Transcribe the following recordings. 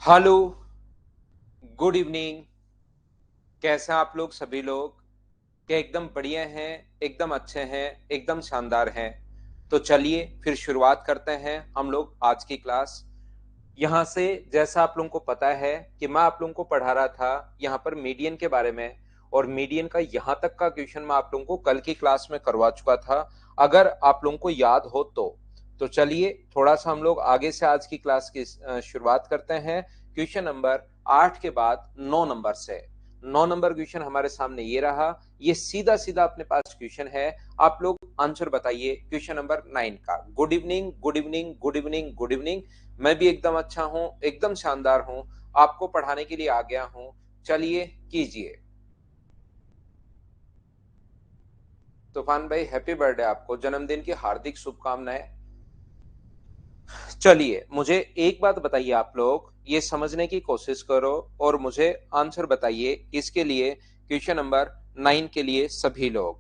Hello, good evening. कैसे हैं आप लोग सभी लोग? क्या एकदम बढ़िया हैं, एकदम अच्छे हैं, एकदम शानदार हैं? तो चलिए फिर शुरुआत करते हैं हम लोग आज की क्लास। यहाँ से जैसा आप लोगों को पता है कि मैं आप लोगों को पढ़ा रहा था यहाँ पर मीडियन के बारे में, और मीडियन का यहाँ तक का क्वेश्चन मैं आप लोगों को कल की क्लास में करवा चुका था, अगर आप लोगों को याद हो तो चलिए थोड़ा सा हम लोग आगे से आज की क्लास की शुरुआत करते हैं। क्वेश्चन नंबर 8 के बाद 9 नंबर से। 9 नंबर क्वेश्चन हमारे सामने ये रहा। ये सीधा सीधा अपने पास क्वेश्चन है। आप लोग आंसर बताइए क्वेश्चन नंबर 9 का। Good evening, good evening, good evening, good evening. मैं भी एकदम अच्छा हूं, एकदम शानदार हूं, आपको पढ़ाने के लिए आ गया हूं। चलिए कीजिए। तूफान भाई हैप्पी बर्थडे, आपको जन्मदिन की हार्दिक शुभकामनाएं। चलिए मुझे एक बात बताइए, आप लोग ये समझने की कोशिश करो और मुझे आंसर बताइए इसके लिए। क्वेश्चन नंबर 9 के लिए सभी लोग।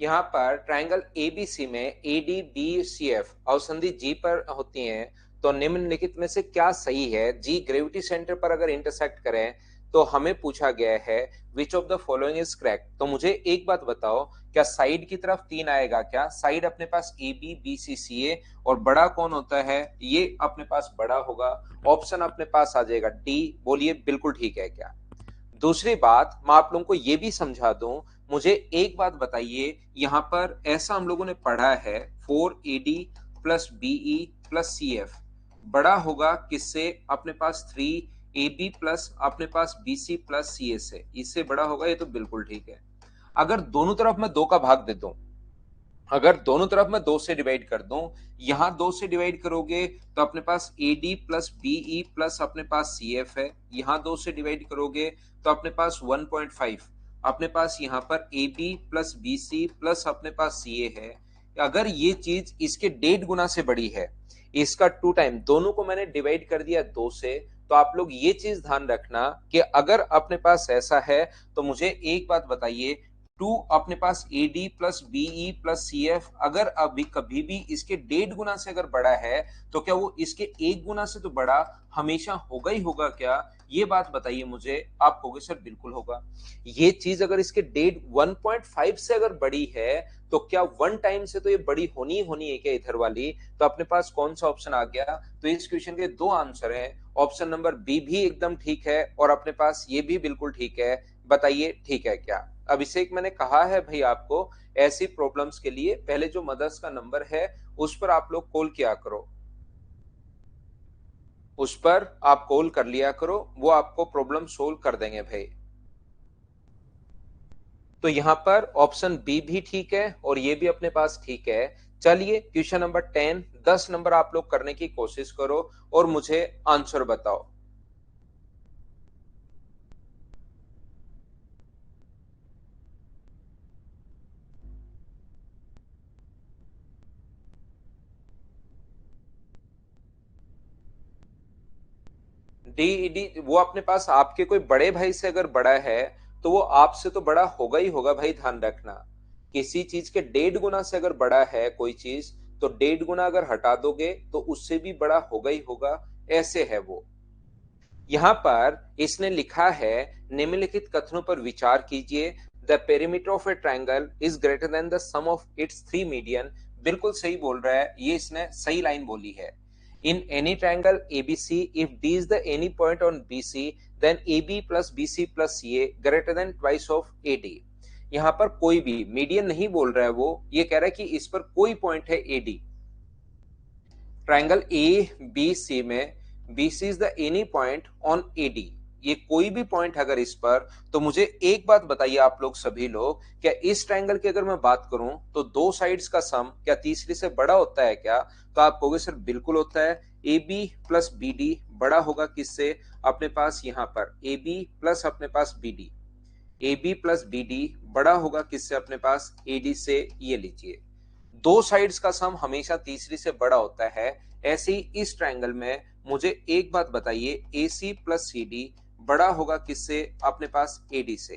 यहाँ पर ट्रायंगल एबीसी में A D B C F अवसंधि जी पर होती हैं, तो निम्नलिखित में से क्या सही है? जी ग्रेविटी सेंटर पर अगर इंटरसेक्ट करें तो हमें पूछा गया है which of the following is correct. तो मुझे एक बात बताओ, क्या साइड की तरफ 3 आएगा? क्या साइड अपने पास ए बी बी सी सी ए, और बड़ा कौन होता है? ये अपने पास बड़ा होगा। ऑप्शन अपने पास आ जाएगा डी। बोलिए बिल्कुल ठीक है क्या? दूसरी बात मैं आप लोगों को ये भी समझा दूं। मुझे एक बात बताइए, यहाँ पर ऐसा हम लोगों ने पढ़ा है 4AD plus BE plus C F बड़ा होगा किससे? अपने पास 3AB प्लस अपने पास BC प्लस सी ए से। इससे बड़ा होगा, ये तो बिल्कुल ठीक है। अगर दोनों तरफ मैं 2 का भाग दे दूं, अगर दोनों तरफ मैं 2 से डिवाइड कर दूं, यहां 2 से डिवाइड करोगे तो अपने पास AD प्लस बीई प्लस अपने पास CF है। यहां 2 से डिवाइड करोगे तो अपने पास 1.5। अपने पास यहाँ पर AB प्लस BC प्लस अपने पास CA है। अगर ये चीज इसके 1.5 गुना से बड़ी है, इसका 2 टाइम, दोनों को मैंने डिवाइड कर दिया 2 से, तो आप लोग ये चीज ध्यान रखना कि अगर अपने पास ऐसा है तो मुझे एक बात बताइए, 2 अपने पास A D plus BE plus C F अगर अभी कभी भी इसके 1.5 गुना से अगर बड़ा है, तो क्या वो इसके 1 गुना से तो बड़ा हमेशा होगा ही होगा क्या? ये बात बताइए मुझे। आप कहोगे सर बिल्कुल होगा। ये चीज अगर इसके 1.5 से अगर बड़ी है, तो क्या 1 टाइम से तो ये बड़ी होनी ही होनी है क्या इधर वाली? तो अपने पास कौन सा ऑप्शन आ गया? तो इस क्वेश्चन के 2 आंसर हैं। ऑप्शन नंबर बी भी एकदम ठीक है और अपने पास ये भी बिल्कुल ठीक है। बताइए ठीक है क्या? अभिषेक, मैंने कहा है भाई आपको, ऐसी प्रॉब्लम्स के लिए पहले जो मदर्स का नंबर है उस पर आप लोग कॉल किया करो, उस पर आप कॉल कर लिया करो, वो आपको प्रॉब्लम सोल्व कर देंगे भाई। तो यहाँ पर ऑप्शन बी भी ठीक है और ये भी अपने पास ठीक है। चलिए क्वेश्चन नंबर 10, 10 नंबर आप लोग करने की कोशिश करो और मुझे आंसर बताओ। डी डी वो अपने पास आपके कोई बड़े भाई से अगर बड़ा है, तो वो आपसे तो बड़ा होगा ही होगा भाई, ध्यान रखना। किसी चीज के 1.5 गुना से अगर बड़ा है कोई चीज, तो 1.5 गुना अगर हटा दोगे तो उससे भी बड़ा होगा ही होगा। ऐसे है वो। यहाँ पर इसने लिखा है, निम्नलिखित कथनों पर विचार कीजिए। The perimeter of a triangle is greater than the sum of its 3 median. बिल्कुल सही बोल रहा है, ये इसने सही लाइन बोली है। In any triangle ABC, if D is the any point on BC, then AB plus BC plus CA greater than twice of AD। यहाँ पर कोई भी मीडियन नहीं बोल रहा है, वो ये कह रहा है कि इस पर कोई पॉइंट है AD। Triangle A B C में BC is the any point on AD। ये कोई भी पॉइंट अगर इस पर, तो मुझे एक बात बताइए आप लोग सभी लोग, क्या इस ट्रायंगल की अगर मैं बात करूं तो दो साइड्स का सम क्या तीसरी से बड़ा होता है क्या? तो आप कहोगे सर बिल्कुल होता है। AB प्लस BD बड़ा होगा किससे? अपने पास यहाँ पर AB प्लस अपने पास BD, AB प्लस BD बड़ा होगा किससे? अपने पास AD से। ये लीजिए, दो साइड्स का सम हमेशा तीसरी से बड़ा होता है। ऐसे ही इस ट्रायंगल में मुझे एक बात बताइए, AC प्लस CD बड़ा होगा किससे? अपने पास AD से।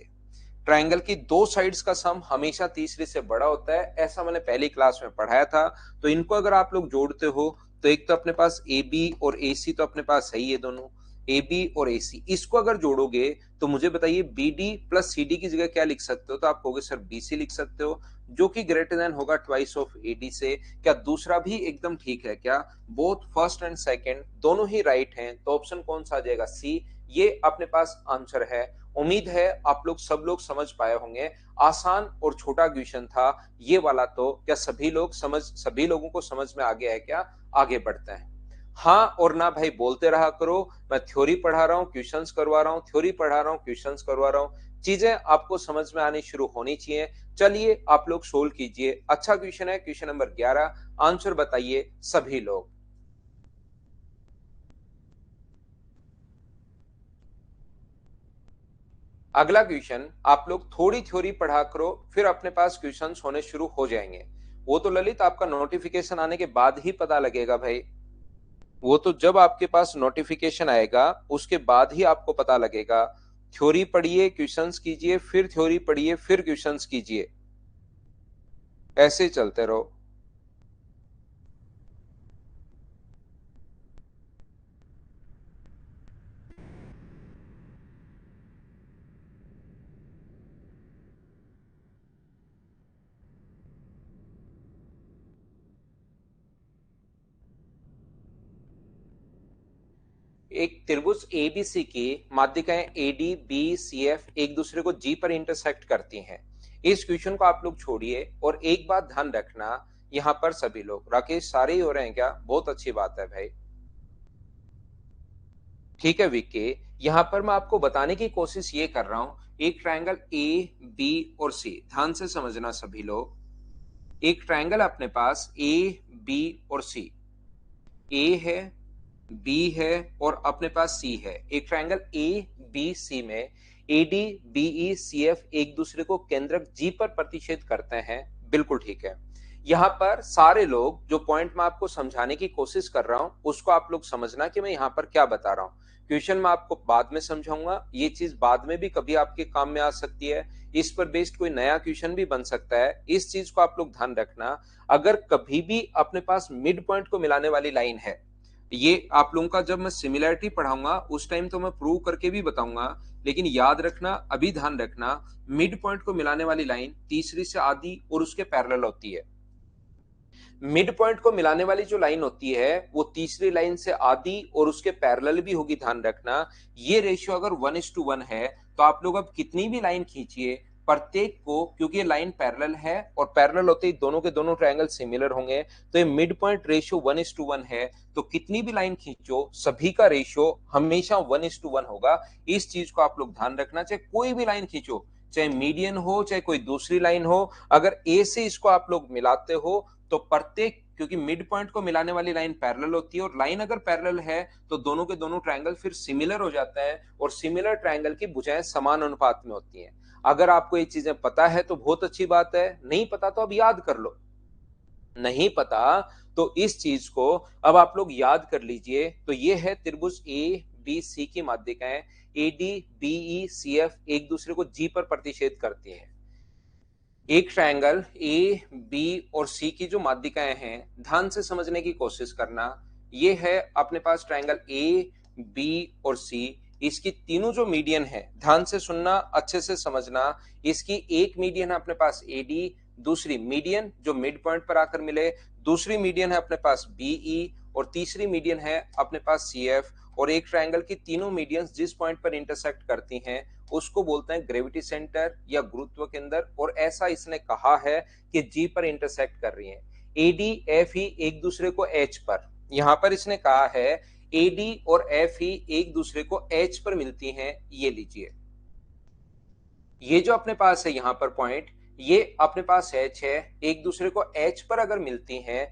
ट्रायंगल की दो साइड्स का सम हमेशा तीसरे से बड़ा होता है, ऐसा मैंने पहली क्लास में पढ़ाया था। तो इनको अगर आप लोग जोड़ते हो तो एक तो अपने पास ए बी और ए सी तो अपने पास है ही है दोनों, ए बी और ए सी, इसको अगर जोड़ोगे तो मुझे बताइए B D plus C D की जगह क्या लिख सकते हो, तो आप कहोगे सर बी सी लिख सकते हो, जो कि ग्रेटर देन होगा ट्वाइस ऑफ ए डी से। क्या दूसरा भी एकदम ठीक है क्या? बोथ फर्स्ट एंड सेकंड दोनों ही राइट हैं, तो ऑप्शन कौन सा आ जाएगा? सी, ये अपने पास आंसर है। उम्मीद है आप लोग सब लोग समझ पाए होंगे, आसान और छोटा क्वेश्चन था ये वाला। तो क्या सभी लोगों को समझ में आ गया है क्या? आगे बढ़ते हैं। हाँ और ना भाई बोलते रहा करो, मैं थ्योरी पढ़ा रहा हूँ, क्वेश्चंस करवा रहा हूँ, थ्योरी पढ़ा रहा हूँ, क्वेश्चंस करवा रहा हूँ, चीजें आपको समझ में आनी शुरू होनी चाहिए। चलिए आप लोग सोल्व कीजिए। अच्छा क्वेश्चन है, क्वेश्चन नंबर 11, आंसर बताइए सभी लोग। अगला क्वेश्चन, आप लोग थोड़ी थ्योरी पढ़ा करो, फिर अपने पास क्वेश्चंस होने शुरू हो जाएंगे। वो तो ललित आपका नोटिफिकेशन आने के बाद ही पता लगेगा भाई, वो तो जब आपके पास नोटिफिकेशन आएगा उसके बाद ही आपको पता लगेगा। थ्योरी पढ़िए, क्वेश्चंस कीजिए, फिर थ्योरी पढ़िए, फिर क्वेश्चंस कीजिए, ऐसे ही चलते रहो। एक त्रिभुज एबीसी की माध्यिकाएं एडी बी सी एफ एक दूसरे को जी पर इंटरसेक्ट करती हैं। इस क्वेश्चन को आप लोग छोड़िए और एक बात ध्यान रखना, यहाँ पर सभी लोग, राकेश सारे ही हो रहे हैं क्या? बहुत अच्छी बात है भाई। ठीक है विक्की, यहाँ पर मैं आपको बताने की कोशिश ये कर रहा हूं, एक ट्रायंगल ए बी और सी, ध्यान से समझना सभी लोग। एक ट्रायंगल अपने पास ए बी और सी, ए है, बी है और अपने पास सी है। एक ट्रायंगल ए बी सी में A D B E C F एक दूसरे को केंद्रक जी पर प्रतिच्छेद करते हैं, बिल्कुल ठीक है। यहाँ पर सारे लोग, जो पॉइंट मैं आपको समझाने की कोशिश कर रहा हूं उसको आप लोग समझना कि मैं यहाँ पर क्या बता रहा हूँ। क्वेश्चन मैं आपको बाद में समझाऊंगा, ये चीज बाद में भी कभी आपके काम में आ सकती है, इस पर बेस्ड कोई नया क्वेश्चन भी बन सकता है, इस चीज को आप लोग ध्यान रखना। अगर कभी भी अपने पास मिड पॉइंट को मिलाने वाली लाइन है, ये आप लोगों का जब मैं सिमिलैरिटी पढ़ाऊंगा उस टाइम तो मैं प्रूव करके भी बताऊंगा, लेकिन याद रखना, अभी ध्यान रखना, मिड पॉइंट को मिलाने वाली लाइन तीसरी से आधी और उसके पैरेलल होती है। मिड पॉइंट को मिलाने वाली जो लाइन होती है वो तीसरी लाइन से आधी और उसके पैरेलल भी होगी, ध्यान रखना। ये रेशियो अगर 1:1 है तो आप लोग अब कितनी भी लाइन खींचिए, प्रत्येक को, क्योंकि ये लाइन पैरेलल है और पैरेलल होते ही दोनों के दोनों ट्रायंगल सिमिलर होंगे, तो ये मिड पॉइंट रेशियो 1:1 है। तो कितनी भी लाइन खींचो सभी का रेशियो हमेशा 1:1 होगा। इस चीज को आप लोग ध्यान रखना, चाहे कोई भी लाइन खींचो, चाहे मीडियन हो चाहे कोई दूसरी लाइन हो, अगर ए से इसको आप लोग मिलाते हो तो प्रत्येक, क्योंकि मिड पॉइंट को मिलाने वाली लाइन पैरेलल होती है और लाइन अगर पैरेलल है तो दोनों के दोनों ट्रायंगल फिर सिमिलर हो जाता है और सिमिलर ट्रायंगल की भुजाएं समान अनुपात में होती हैं। अगर आपको ये चीजें पता है तो बहुत अच्छी बात है, नहीं पता तो अब याद कर लो, नहीं पता तो इस चीज को अब आप लोग याद कर लीजिए। तो ये है त्रिभुज ए बी सी की माध्यिकाएं A D B E C F एक दूसरे को जी पर प्रतिच्छेद करती हैं। एक ट्रायंगल ए बी और सी की जो माध्यिकाएं हैं, ध्यान से समझने की कोशिश करना। ये है अपने पास ट्रायंगल ए बी और सी, इसकी तीनों जो मीडियन है, ध्यान से सुनना, अच्छे से समझना। इसकी एक मीडियन है अपने पास ए डी, दूसरी मीडियन जो मिड पॉइंट पर आकर मिले, दूसरी मीडियन है अपने पास बीई और तीसरी मीडियन है अपने पास सी एफ। और एक ट्रायंगल की तीनों मीडियंस जिस पॉइंट पर इंटरसेक्ट करती हैं उसको बोलते हैं ग्रेविटी सेंटर या गुरुत्व केंद्र, और ऐसा इसने कहा है कि जी पर इंटरसेक्ट कर रही है। एडी एफ ही एक दूसरे को एच पर, यहां पर इसने कहा है एडी और एफ ही एक दूसरे को एच पर मिलती हैं। ये लीजिए, ये जो अपने पास है यहां पर पॉइंट, ये अपने पास एच है, एक दूसरे को एच पर अगर मिलती हैं,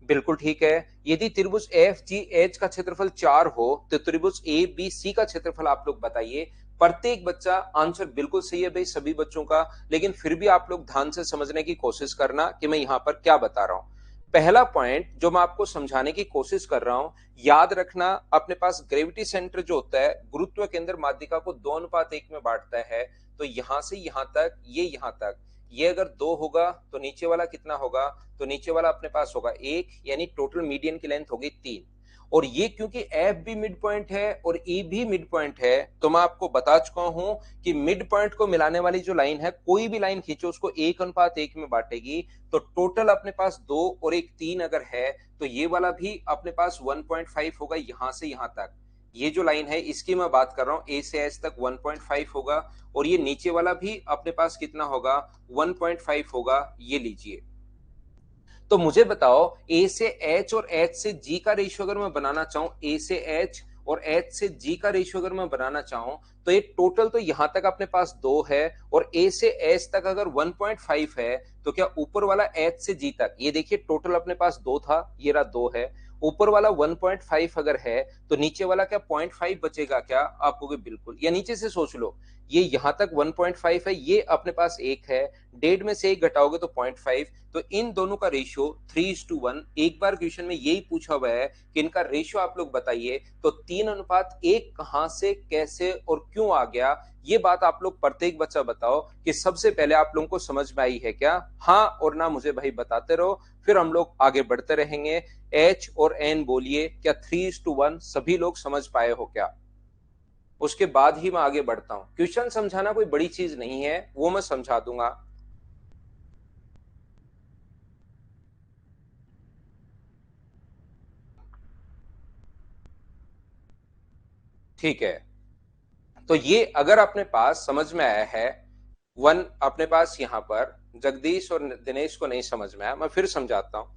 बिल्कुल ठीक है। यदि त्रिभुज एफ जी एच का क्षेत्रफल 4 हो तो त्रिभुज ए बी सी का क्षेत्रफल आप लोग बताइए। प्रत्येक बच्चा, आंसर बिल्कुल सही है भाई सभी बच्चों का, लेकिन फिर भी आप लोग ध्यान से समझने की कोशिश करना कि मैं यहां पर क्या बता रहा हूं। पहला पॉइंट जो मैं आपको समझाने की कोशिश कर रहा हूं, याद रखना, अपने पास ग्रेविटी सेंटर जो होता है, गुरुत्व केंद्र माध्यिका को 2:1 में बांटता है। तो तो यहां से यहां तक, ये यहां तक, ये अगर 2 होगा तो नीचे वाला कितना होगा, तो नीचे वाला अपने पास होगा 1, यानी टोटल मीडियन की लेंथ होगी 3। और ये क्योंकि एफ भी मिड पॉइंट है और ई भी मिड पॉइंट है, तो मैं आपको बता चुका हूं कि मिड पॉइंट को मिलाने वाली जो लाइन है, कोई भी लाइन खींचो उसको 1:1 में बांटेगी, तो टोटल अपने पास 2 और 1 3 अगर है, तो ये वाला भी अपने पास 1.5 होगा यहां से यहां तक। ये जो लाइन है इसकी मैं बात कर रहा हूं, ए से एच तक 1.5 होगा, और ये नीचे वाला भी अपने पास कितना होगा, 1.5 होगा, ये लीजिए। तो मुझे बताओ, ए से एच और एच से जी का रेशियो अगर मैं बनाना चाहूं, ए से एच और एच से जी का रेशियो अगर मैं बनाना चाहूं, तो ये टोटल तो यहां तक अपने पास 2 है, और ए से एच तक अगर 1.5 है, तो क्या ऊपर वाला एच से जी तक, ये देखिए टोटल अपने पास 2 था, ये रहा 2 है, ऊपर वाला 1.5 अगर है, तो नीचे वाला क्या 0.5 बचेगा क्या, आप कहोगे बिल्कुल। या नीचे से सोच लो, ये यहां तक 1.5 है, ये अपने पास 1 है, 1.5 में से 1 घटाओगे तो 0.5, तो इन दोनों का रेशियो 3:1। एक बार क्वेश्चन में यही पूछा हुआ है कि इनका रेशियो आप लोग बताइए, तो 3:1 कहां से, कैसे और क्यों आ गया, ये बात आप लोग प्रत्येक बच्चा बताओ कि सबसे पहले आप लोगों को समझ में आई है क्या। हाँ और ना मुझे भाई बताते रहो, फिर हम लोग आगे बढ़ते रहेंगे। एच और एन बोलिए, क्या 3:1 सभी लोग समझ पाए हो क्या, उसके बाद ही मैं आगे बढ़ता हूं। क्वेश्चन समझाना कोई बड़ी चीज नहीं है, वो मैं समझा दूंगा। ठीक है, तो ये अगर अपने पास समझ में आया है, वन अपने पास यहां पर जगदीश और दिनेश को नहीं समझ में आया, मैं फिर समझाता हूं।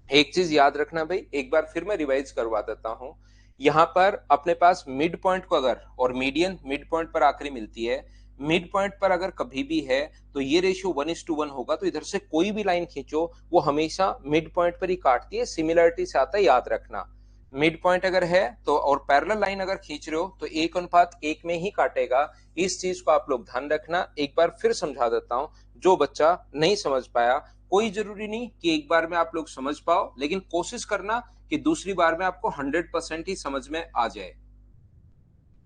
एक चीज याद रखना भाई, एक बार फिर मैं रिवाइज करवा देता हूं। यहां पर अपने पास मिड पॉइंट को अगर, और मीडियन मिड पॉइंट पर आखिरी मिलती है, मिड पॉइंट पर अगर कभी भी है तो ये रेशियो 1:1 होगा, तो इधर से कोई भी लाइन खींचो वो हमेशा मिड पॉइंट पर ही काटती है, सिमिलरिटी से आता है, याद रखना। मिड पॉइंट अगर है तो, और पैरेलल लाइन अगर खींच रहे हो तो 1:1 में ही काटेगा। इस चीज को आप लोग ध्यान रखना। एक बार फिर समझा देता हूं, जो बच्चा नहीं समझ पाया, कोई जरूरी नहीं कि एक बार में आप लोग समझ पाओ, लेकिन कोशिश करना कि दूसरी बार में आपको 100% ही समझ में आ जाए।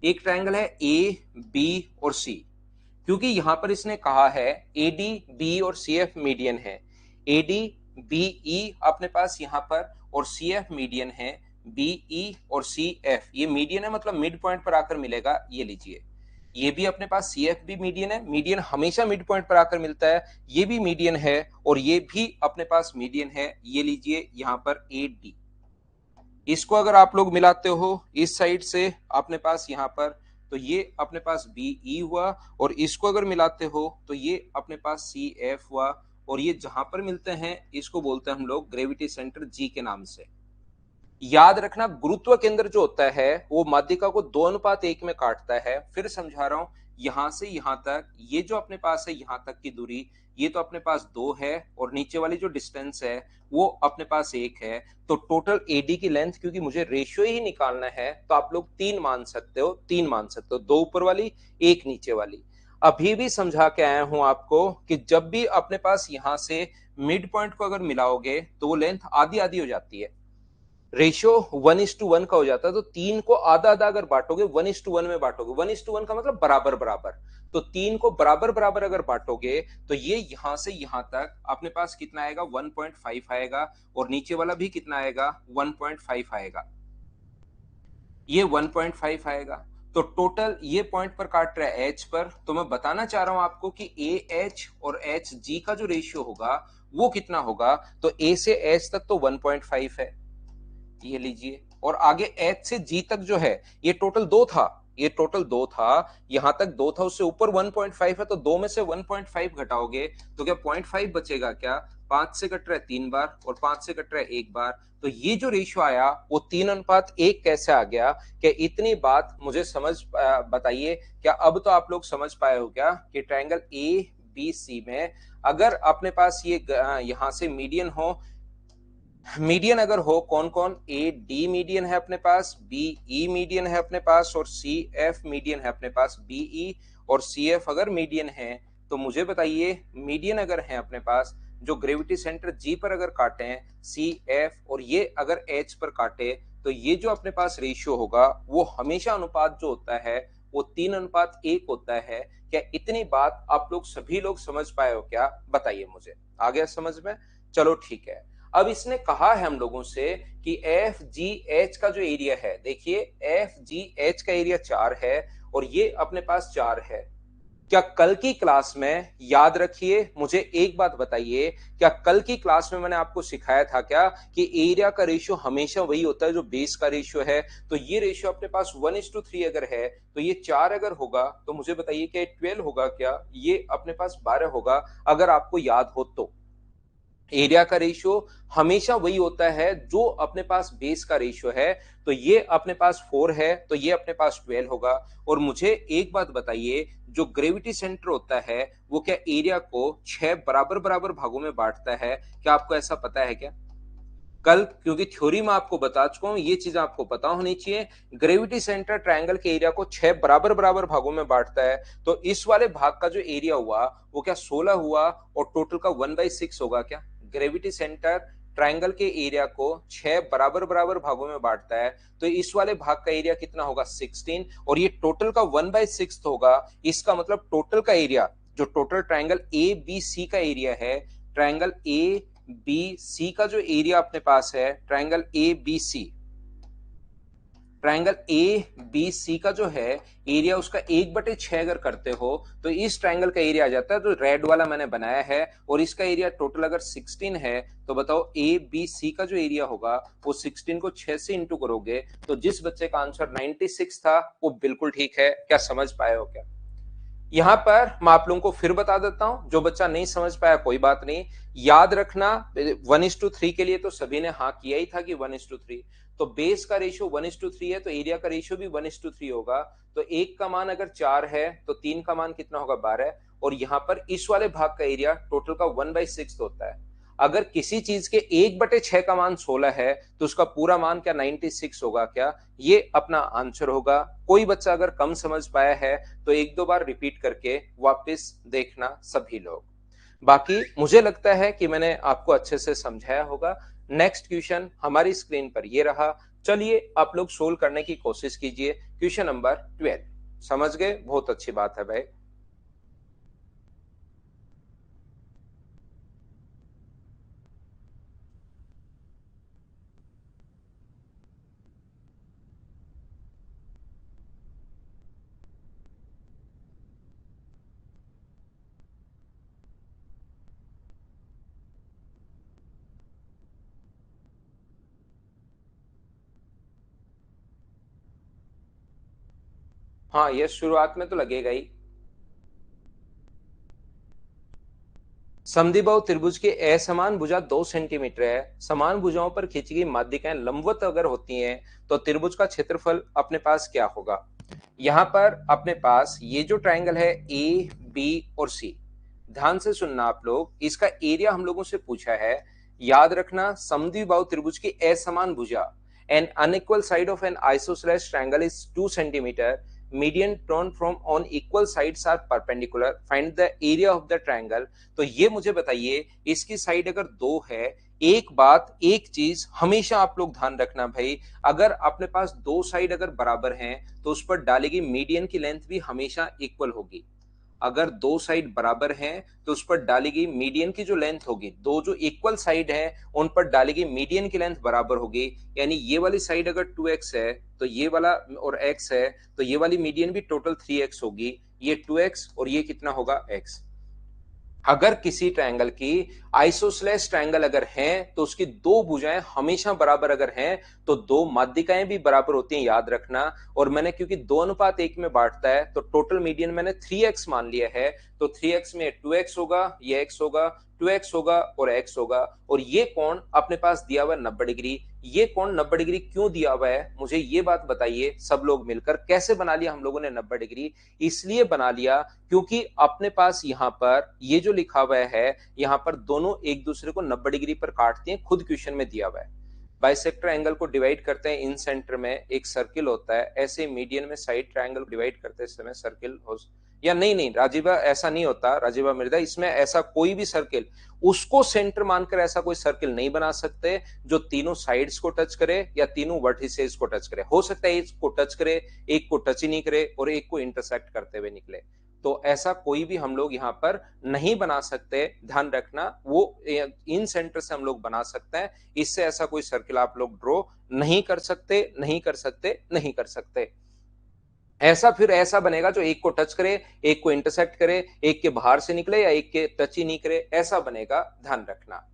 एक ट्रायंगल है ए बी और सी, क्योंकि यहां पर इसने कहा है ए डी बी और सी एफ मीडियन है, ए डी बी ई अपने पास यहां पर, और सी एफ मीडियन है, बी ई और सी एफ ये मीडियन है, मतलब मिड पॉइंट पर आकर मिलेगा, ये लीजिए। ये भी अपने पास सी एफ भी मीडियन है, मीडियन हमेशा मिड पॉइंट पर आकर मिलता है, ये भी मीडियन है, और ये भी अपने पास मीडियन है, ये लीजिए यहां पर ए डी। इसको अगर आप लोग मिलाते हो इस साइड से अपने पास यहां पर, तो ये अपने पास बी ई हुआ, और इसको अगर मिलाते हो तो ये अपने पास सी एफ हुआ, और ये जहां पर मिलते हैं इसको बोलते हैं हम लोग ग्रेविटी सेंटर जी के नाम से। याद रखना, गुरुत्व केंद्र जो होता है वो माध्यिका को 2:1 में काटता है। फिर समझा रहा हूं, यहां से यहां तक ये जो अपने पास है यहां तक की दूरी, ये तो अपने पास 2 है, और नीचे वाली जो डिस्टेंस है वो अपने पास 1 है। तो टोटल एडी की लेंथ, क्योंकि मुझे रेशियो ही निकालना है, तो आप लोग 3 मान सकते हो, 3 मान सकते हो, 2 ऊपर वाली 1 नीचे वाली। अभी भी समझा के आया हूं आपको कि जब भी अपने पास यहां से मिड पॉइंट को अगर मिलाओगे तो वो लेंथ आधी आधी हो जाती है, रेशियो 1:1 का हो जाता है। तो 3 को आधा आधा अगर बांटोगे, 1:1 में बांटोगे, 1:1 का मतलब बराबर बराबर, तो 3 को बराबर बराबर अगर बांटोगे, तो ये यहां से यहां तक अपने पास कितना आएगा, 1.5 आएगा, और नीचे वाला भी कितना आएगा, 1.5 आएगा, ये 1.5 आएगा। तो टोटल ये पॉइंट पर काट रहा है एच पर, तो मैं बताना चाह रहा हूं आपको कि ए एच और एच जी का जो रेशियो होगा वो कितना होगा, तो ए से एच तक तो 1.5 है, ये लीजिए, और आगे एच से जी तक जो है ये टोटल 2 था, ये टोटल 2 था, यहां तक 2 था, उससे ऊपर 1.5 है, तो 2 में से 1.5 घटाओगे तो क्या 0.5 बचेगा क्या, 5 से कट रहा है 3 बार, और 5 से कट रहा है 1 बार, तो ये जो रेशियो आया वो 3:1 कैसे आ गया। क्या इतनी बात मुझे समझ बताइए, क्या अब तो आप लोग समझ पाए हो क्या कि ट्रायंगल ए बी सी में अगर अपने पास ये यहां से मीडियन हो, मीडियन अगर हो कौन कौन, ए डी मीडियन है अपने पास, बी ई मीडियन है अपने पास, और सी एफ मीडियन है अपने पास, बी ई और सी एफ अगर मीडियन है, तो मुझे बताइए मीडियन अगर है अपने पास, जो ग्रेविटी सेंटर जी पर अगर काटे हैं सी एफ, और ये अगर एच पर काटे, तो ये जो अपने पास रेशियो होगा वो हमेशा अनुपात जो होता है वो 3:1 होता है। क्या इतनी बात आप लोग सभी लोग समझ पाए हो क्या? बताइए मुझे। आ गया समझ में? चलो ठीक है। अब इसने कहा है हम लोगों से कि एफ जी एच का जो एरिया है, देखिए एफ जी एच का एरिया 4 है और ये अपने पास 4 है। क्या कल की क्लास में, याद रखिए मुझे एक बात बताइए, क्या कल की क्लास में मैंने आपको सिखाया था क्या कि एरिया का रेशियो हमेशा वही होता है जो बेस का रेशियो है? तो ये रेशियो अपने पास 1:3 अगर है तो ये 4 अगर होगा तो मुझे बताइए क्या 12 होगा? क्या ये अपने पास 12 होगा? अगर आपको याद हो तो एरिया का रेशियो हमेशा वही होता है जो अपने पास बेस का रेशियो है। तो ये अपने पास 4 है तो ये अपने पास 12 होगा। और मुझे एक बात बताइए, जो ग्रेविटी सेंटर होता है वो क्या एरिया को 6 बराबर बराबर भागों में बांटता है? क्या आपको ऐसा पता है क्या? कल क्योंकि थ्योरी में आपको बता चुका हूं, ये चीज आपको पता होनी चाहिए। ग्रेविटी सेंटर ट्रायंगल के एरिया को 6 बराबर बराबर भागों में बांटता है। तो इस वाले भाग का जो एरिया हुआ वो क्या 16 हुआ और टोटल का 1/6 होगा क्या? ग्रेविटी सेंटर ट्रायंगल के एरिया को 6 बराबर बराबर भागों में बांटता है तो इस वाले भाग का एरिया कितना होगा? 16। और ये टोटल का 1/6 होगा। इसका मतलब टोटल का एरिया, जो total triangle A B C का एरिया है, ट्रायंगल ए बी सी का जो एरिया अपने पास है, triangle A B C, triangle A B C का जो है एरिया उसका 1/6 अगर करते हो तो इस ट्रायंगल का एरिया आ जाता है, तो रेड वाला मैंने बनाया है। और इसका एरिया टोटल अगर 16 है तो बताओ ए बी सी का जो एरिया होगा वो 16 को 6 से इंटू करोगे तो जिस बच्चे का आंसर 96 था वो बिल्कुल ठीक है। क्या समझ पाए हो क्या? यहां पर मैं आप लोगों को फिर बता देता हूं, जो बच्चा नहीं समझ पाया कोई बात नहीं। याद रखना 1:3 के लिए तो सभी ने हाँ किया ही था कि 1:3। तो बेस का रेशियो 1:3 है तो एरिया का रेशियो भी 1:3 होगा। तो एक का मान अगर 4 है तो 3 का मान कितना होगा? 12। और यहां पर इस वाले भाग का एरिया टोटल का 1/6 होता है। अगर किसी चीज के 1/6 का मान 16 है तो उसका पूरा मान क्या 96 होगा? क्या ये अपना आंसर होगा? कोई बच्चा अगर कम समझ पाया है तो एक दो बार रिपीट करके वापस देखना सभी लोग। बाकी मुझे लगता है कि मैंने आपको अच्छे से समझाया होगा। नेक्स्ट क्वेश्चन हमारी स्क्रीन पर ये रहा। चलिए आप लोग सोल्व करने की कोशिश कीजिए। क्वेश्चन नंबर 12 समझ गए? बहुत अच्छी बात है भाई। हाँ, ये शुरुआत में तो लगेगा ही। समद्विबाहु त्रिभुज की असमान भुजा 2 सेंटीमीटर है। समान भुजाओं पर खींची गई माध्यिकाएं लंबवत अगर होती हैं तो त्रिभुज का क्षेत्रफल अपने पास क्या होगा? यहां पर अपने पास ये जो ट्रायंगल है ए बी और सी, ध्यान से सुनना आप लोग, इसका एरिया हम लोगों से पूछा है। याद रखना समद्विबाहु त्रिभुज की असमान भुजा, an unequal side of an isosceles triangle is 2 centimetre, median turn from on equal sides are perpendicular, find the area of the triangle. तो ये मुझे बताइए, इसकी साइड अगर 2 है, एक बात एक चीज हमेशा आप लोग ध्यान रखना भाई, अगर अपने पास दो साइड अगर बराबर हैं तो उस पर डालेगी मीडियन की लेंथ भी हमेशा इक्वल होगी। अगर दो साइड बराबर हैं तो उस पर डालेगी मीडियन की जो लेंथ होगी, दो जो इक्वल साइड है उन पर डालेगी मीडियन की लेंथ बराबर होगी। यानी ये वाली साइड अगर 2x है तो ये वाला और x है तो ये वाली मीडियन भी टोटल 3x होगी। ये 2x और ये कितना होगा? x। अगर किसी ट्रायंगल की आइसोसेलेस ट्रायंगल अगर है तो उसकी दो भुजाएं हमेशा बराबर अगर हैं तो दो माध्यिकाएं भी बराबर होती हैं, याद रखना। और मैंने क्योंकि 2:1 में बांटता है तो टोटल मीडियन मैंने 3x मान लिया है। तो 3x में 2x होगा, ये x होगा, 2x होगा और x होगा। और ये कोण अपने पास दिया हुआ है 90 डिग्री। ये कोण 90 डिग्री क्यों दिया हुआ है मुझे ये बात बताइए सब लोग मिलकर। कैसे बना लिया हम लोगों ने 90 डिग्री? इसलिए बना लिया क्योंकि अपने पास यहां पर ये जो लिखा हुआ है, यहां पर दोनों एक दूसरे को 90 डिग्री पर काटते हैं, खुद क्वेश्चन में दिया हुआ है। बाइसेक्टर एंगल को डिवाइड करते हैं इन सेंटर में एक सर्किल होता है, ऐसे मीडियन में साइड ट्रायंगल डिवाइड करते समय सर्किल हो, या नहीं नहीं राजीवा ऐसा नहीं होता, राजीवा मृदा इसमें ऐसा कोई भी सर्किल उसको सेंटर मानकर ऐसा कोई सर्किल नहीं बना सकते जो तीनों साइड्स को टच करे या तीनों वर्टिसेस को टच करे। हो सकता है एक को टच करे, एक को टच ही नहीं करे और एक को इंटरसेक्ट करते हुए निकले, तो ऐसा कोई भी हम लोग यहाँ पर नहीं बना सकते, ध्यान रखना। वो इन सेंटर से हम लोग बना सकते हैं, इससे ऐसा कोई सर्किल आप लोग ड्रॉ नहीं कर सकते, नहीं कर सकते, नहीं कर सकते। ऐसा फिर ऐसा बनेगा जो एक को टच करे, एक को इंटरसेक्ट करे, एक के बाहर से निकले या एक के टच ही नहीं करे, ऐसा बनेगा, ध्यान रखना।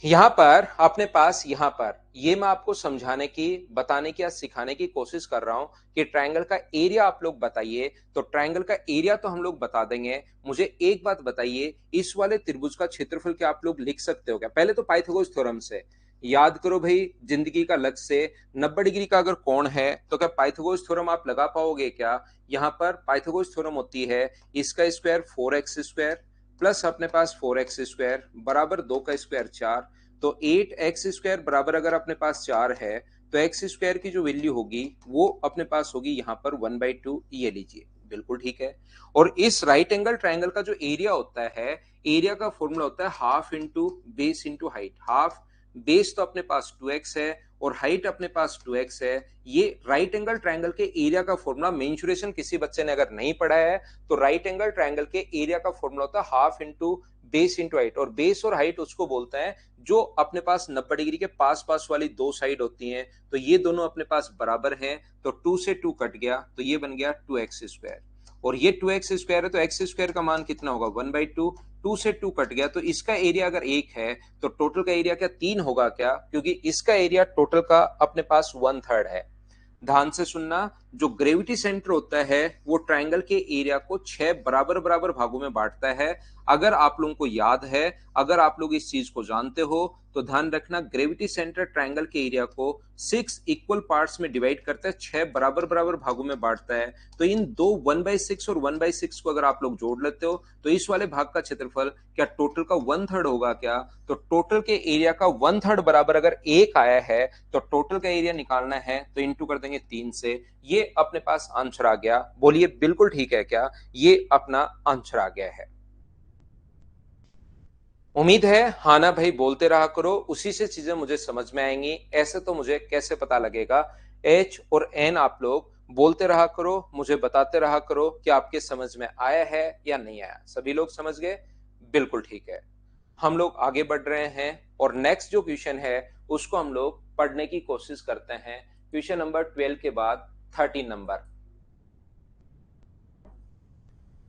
यहां पर अपने पास यहां पर ये मैं आपको समझाने की, बताने की या सिखाने की कोशिश कर रहा हूं कि ट्रायंगल का एरिया आप लोग बताइए। तो ट्रायंगल का एरिया तो हम लोग बता देंगे, मुझे एक बात बताइए, इस वाले त्रिभुज का क्षेत्रफल क्या आप लोग लिख सकते हो क्या? पहले तो पाइथागोरस थ्योरम से याद करो भाई, जिंदगी का लक्ष्य से 90 डिग्री का अगर कोण है तो क्या पाइथागोरस थ्योरम आप लगा पाओगे क्या? यहां पर पाइथागोरस थ्योरम होती है इसका स्क्वायर 4x स्क्वायर प्लस अपने पास 4x स्क्वायर बराबर 2 का स्क्वायर 4, तो 8x स्क्वायर बराबर अगर अपने पास 4 है तो x स्क्वायर की जो वैल्यू होगी वो अपने पास होगी यहाँ पर 1/2, ये लीजिए, बिल्कुल ठीक है। और इस राइट एंगल ट्राइंगल का जो एरिया होता है, एरिया का फॉर्मूला होता है half into base into height. Half base तो अपने पास 2x है और हाइट अपने पास 2x है। ये राइट एंगल ट्रायंगल के एरिया का फॉर्मूला, मेंसुरेशन किसी बच्चे ने अगर नहीं पढ़ा है तो राइट एंगल ट्रायंगल के एरिया का फॉर्मूला होता है half into base into height, और बेस और हाइट उसको बोलते हैं जो अपने पास 90 डिग्री के पास पास वाली दो साइड होती हैं। तो ये दोनों अपने पास बराबर हैं, तो 2 से 2 कट गया तो ये बन गया 2x स्क्वायर, और ये 2x स्क्वायर है तो x स्क्वायर का मान कितना होगा 1/2। 2 से 2 कट गया तो इसका एरिया अगर 1 है तो टोटल का एरिया क्या 3 होगा क्या? क्योंकि इसका एरिया टोटल का अपने पास 1/3 है। ध्यान से सुनना, जो ग्रेविटी सेंटर होता है वो ट्रायंगल के एरिया को 6 बराबर बराबर भागों में बांटता है। अगर आप लोगों को याद है, अगर आप लोग इस चीज को जानते हो तो ध्यान रखना, ग्रेविटी सेंटर ट्रायंगल के एरिया को 6 इक्वल पार्ट्स में डिवाइड करता है, 6 बराबर बराबर भागों में बांटता है। तो इन दो 1/6 और 1/6 को अगर आप लोग जोड़ लेते हो तो इस वाले भाग का क्षेत्रफल क्या टोटल का 1/3 होगा क्या? तो टोटल के एरिया का 1/3 बराबर अगर 1 आया है तो टोटल का एरिया निकालना है तो इंटू कर देंगे 3 से, ये अपने पास आंसर आ गया। बोलिए बिल्कुल ठीक है क्या? ये अपना आंसर आ गया है। उम्मीद है हाँ ना भाई बोलते रहा करो, उसी से चीजें मुझे समझ में आएंगी, ऐसे तो मुझे कैसे पता लगेगा। एच और एन आप लोग बोलते रहा करो, मुझे बताते रहा करो कि आपके समझ में आया है या नहीं आया। सभी लोग समझ गए? बिल्कुल ठीक है। हम लोग आगे बढ़ रहे हैं और नेक्स्ट जो क्वेश्चन है उसको हम लोग पढ़ने की कोशिश करते हैं। क्वेश्चन नंबर 12 के बाद 13 नंबर।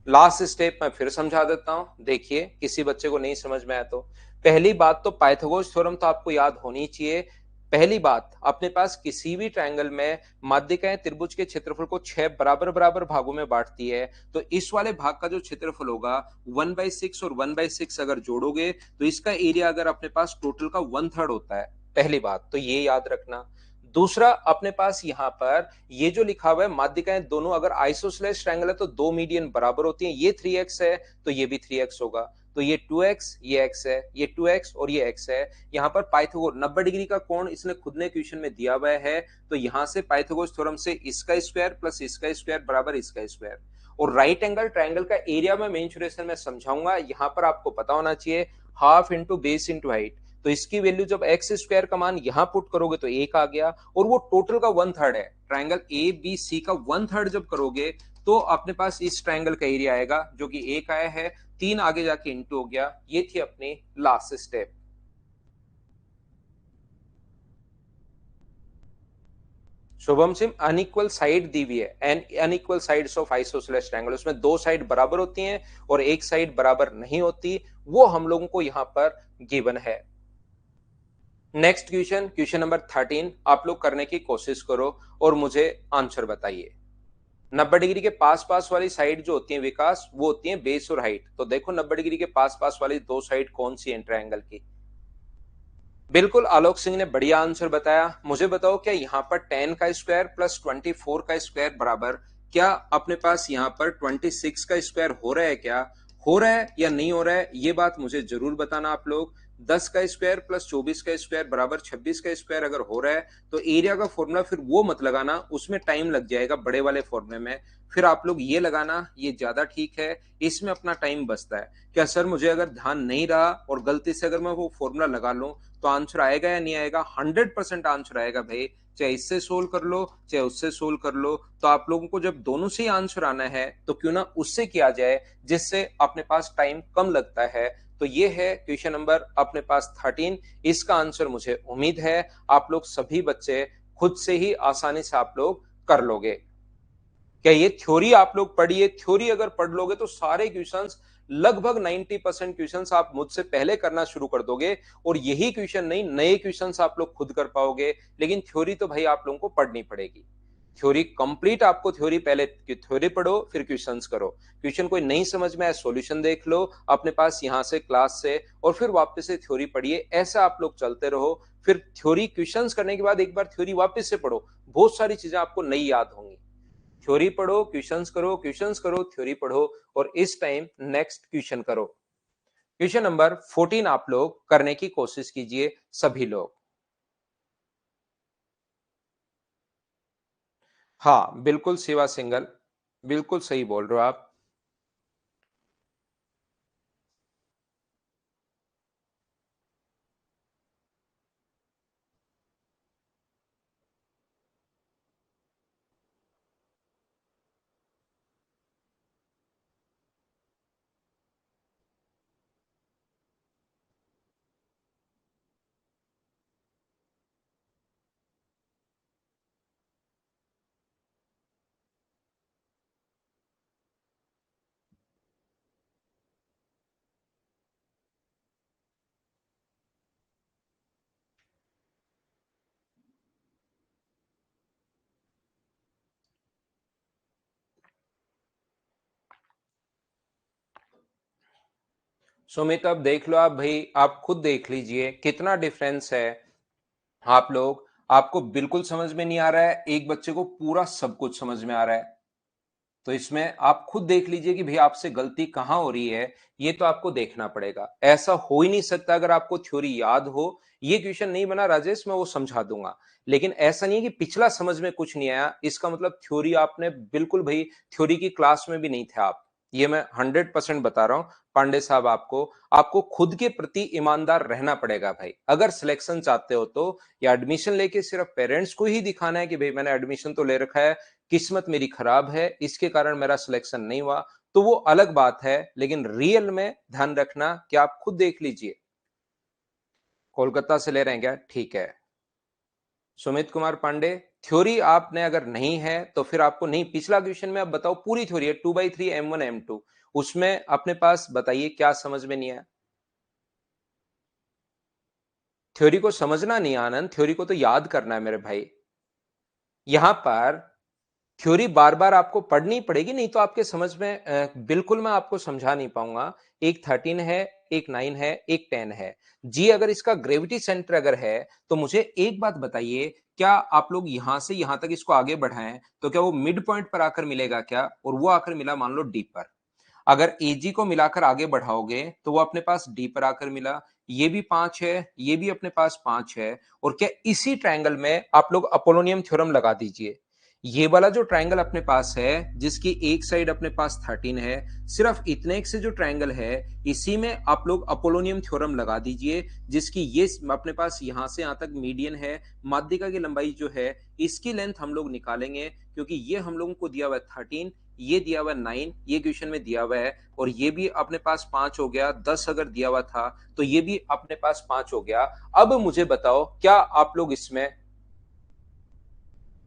लास्ट स्टेप मैं फिर समझा देता हूं, देखिए किसी बच्चे को नहीं समझ में आया तो। पहली बात तो पाइथागोरस थ्योरम तो आपको याद होनी चाहिए। पहली बात, अपने पास किसी भी ट्रायंगल में माध्यिकाएं त्रिभुज के क्षेत्रफल को 6 बराबर बराबर भागों में बांटती है, तो इस वाले भाग का जो क्षेत्रफल होगा 1/6 और 1/6 अगर जोड़ोगे तो इसका एरिया अगर अपने पास टोटल का 1/3 होता है। पहली बात तो ये याद रखना। दूसरा, अपने पास यहां पर ये जो लिखा हुआ है माध्यिकाएं दोनों अगर आइसोसेलेस ट्रायंगल है तो दो मीडियन बराबर होती हैं। ये 3x है तो ये भी 3x होगा, तो ये 2x, ये x है, ये 2x और ये x है। यहाँ पर पाइथागोरस 90 डिग्री का कोण इसने खुद ने क्वेश्चन में दिया हुआ है, तो यहां से पाइथागोरस थ्योरम से इसका स्क्वायर प्लस इसका स्क्वायर बराबर इसका स्क्वायर। और राइट एंगल ट्रायंगल का एरिया में मेंसुरेशन में समझाऊंगा, यहां पर आपको पता होना चाहिए half into base into height. तो इसकी वैल्यू जब एक्स स्क्वायर का मान यहां पुट करोगे तो 1 आ गया, और वो टोटल का 1/3 है। ट्रायंगल ए बी सी का 1/3 जब करोगे तो अपने पास इस ट्रायंगल का एरिया आएगा जो कि 1 आया है, 3 आगे जाके इंटू हो गया। ये थी अपनी last step. Shubham Singh, unequal side दी हुई है, an unequal sides of isosceles triangle, उसमें दो साइड बराबर होती हैं और एक साइड बराबर नहीं होती, वो हम लोगों को यहां पर गिवन है। नेक्स्ट क्वेश्चन, क्वेश्चन नंबर 13 आप लोग करने की कोशिश करो और मुझे आंसर बताइए। 90 डिग्री के पास पास वाली साइड जो होती है विकास, वो होती है बेस और हाइट। तो देखो 90 डिग्री के पास पास वाली दो साइड कौन सी है ट्रायंगल की? बिल्कुल, आलोक सिंह ने बढ़िया आंसर बताया। मुझे बताओ क्या यहाँ पर 10 का स्क्वायर प्लस 24 का स्क्वायर बराबर, क्या अपने पास यहाँ पर 26 का स्क्वायर हो रहा है क्या? हो रहा है या नहीं हो रहा है, ये बात मुझे जरूर बताना आप लोग। 10 का स्क्वायर प्लस 24 का स्क्वायर बराबर 26 का स्क्वायर अगर हो रहा है तो एरिया का फॉर्मूला फिर वो मत लगाना, उसमें टाइम लग जाएगा बड़े वाले फॉर्मूले में। फिर आप लोग ये लगाना, ये ज्यादा ठीक है, इसमें अपना टाइम बचता है। क्या सर मुझे अगर ध्यान नहीं रहा और गलती से अगर मैं वो फॉर्मूला लगा लूं तो आंसर आएगा या नहीं आएगा? 100% आंसर आएगा भाई, चाहे इससे सोल्व कर लो चाहे उससे सोल्व कर लो। तो आप लोगों को जब दोनों से ही आंसर आना है तो क्यों ना उससे किया जाए जिससे अपने पास टाइम कम लगता है। तो ये है क्वेश्चन नंबर अपने पास 13। इसका आंसर मुझे उम्मीद है आप लोग सभी बच्चे खुद से ही आसानी से आप लोग कर लोगे। क्या ये थ्योरी आप लोग पढ़िए, थ्योरी अगर पढ़ लोगे तो सारे क्वेश्चंस लगभग 90% क्वेश्चंस आप मुझसे पहले करना शुरू कर दोगे, और यही क्वेश्चन नहीं नए क्वेश्चंस आप लोग खुद कर पाओगे। लेकिन थ्योरी तो भाई आप लोगों को पढ़नी पड़ेगी। थ्योरी कंप्लीट, आपको थ्योरी पहले थ्योरी पढ़ो फिर क्वेश्चंस करो। क्वेश्चन कोई नहीं समझ में आए सॉल्यूशन देख लो अपने पास यहां से क्लास से, और फिर वापस से थ्योरी पढ़िए। ऐसा आप लोग चलते रहो, फिर थ्योरी क्वेश्चंस करने के बाद एक बार थ्योरी वापस से पढ़ो, बहुत सारी चीजें आपको नई याद होंगी। थ्योरी पढ़ो, क्वेश्चंस करो, क्वेश्चंस करो, थ्योरी पढ़ो, और इस टाइम नेक्स्ट क्वेश्चन करो। क्वेश्चन नंबर 14 आप लोग करने की कोशिश कीजिए सभी लोग। हाँ बिल्कुल सेवा सिंगल, बिल्कुल सही बोल रहे हो आप। सुमित अब देख लो आप भाई, आप खुद देख लीजिए कितना डिफरेंस है। आप लोग, आपको बिल्कुल समझ में नहीं आ रहा है, एक बच्चे को पूरा सब कुछ समझ में आ रहा है। तो इसमें आप खुद देख लीजिए कि भाई आपसे गलती कहां हो रही है। ये तो आपको देखना पड़ेगा, ऐसा हो ही नहीं सकता अगर आपको थ्योरी याद हो। ये क्वेश्चन नहीं बना राजेश, मैं वो समझा दूंगा, लेकिन ऐसा नहीं है कि पिछला समझ में कुछ नहीं आया इसका मतलब थ्योरी आपने बिल्कुल भाई, थ्योरी की क्लास में भी नहीं थे आप। ये मैं 100% बता रहा हूं पांडे साहब, आपको आपको खुद के प्रति ईमानदार रहना पड़ेगा भाई। अगर सिलेक्शन चाहते हो तो, या एडमिशन लेके सिर्फ पेरेंट्स को ही दिखाना है कि भाई मैंने एडमिशन तो ले रखा है, किस्मत मेरी खराब है इसके कारण मेरा सिलेक्शन नहीं हुआ, तो वो अलग बात है। लेकिन रियल में ध्यान रखना कि आप खुद देख लीजिए। कोलकाता से ले रहे हैं क्या? ठीक है सुमित कुमार पांडे, थ्योरी आपने अगर नहीं है तो फिर आपको नहीं, पिछला क्वेश्चन में आप बताओ पूरी थ्योरी है 2/3 M1 M2, उसमें अपने पास बताइए क्या समझ में नहीं आया। थ्योरी को समझना नहीं आनंद, थ्योरी को तो याद करना है मेरे भाई। यहां पर थ्योरी बार बार आपको पढ़नी पड़ेगी, नहीं तो आपके समझ में बिल्कुल मैं आपको समझा नहीं पाऊंगा। एक 13 है, एक 9 है, एक 10 है। जी अगर इसका ग्रेविटी सेंटर अगर है तो मुझे एक बात बताइए, क्या आप लोग यहां से यहां तक इसको आगे बढ़ाएं तो क्या वो मिड पॉइंट पर आकर मिलेगा क्या? और वो आकर मिला मान लो डी पर। अगर एजी को मिलाकर आगे बढ़ाओगे तो वो अपने पास डी पर आकर मिला। ये भी 5 है, ये भी अपने पास 5 है। और क्या इसी ट्रायंगल में आप लोग अपोलोनियम थ्योरम लगा दीजिए। ये वाला जो ट्रायंगल अपने पास है जिसकी एक साइड अपने पास 13 है, सिर्फ इतने एक से जो ट्रायंगल है इसी में आप लोग अपोलोनियम थ्योरम लगा दीजिए, जिसकी ये अपने पास यहां से यहां तक मीडियन है। माध्यिका की लंबाई जो है इसकी लेंथ हम लोग निकालेंगे, क्योंकि ये हम लोगों को दिया हुआ है 13, ये दिया हुआ 9, ये क्वेश्चन में दिया हुआ है, और ये भी अपने पास 5 हो गया। 10 अगर दिया हुआ था तो ये भी अपने पास 5 हो गया। अब मुझे बताओ क्या आप लोग इसमें,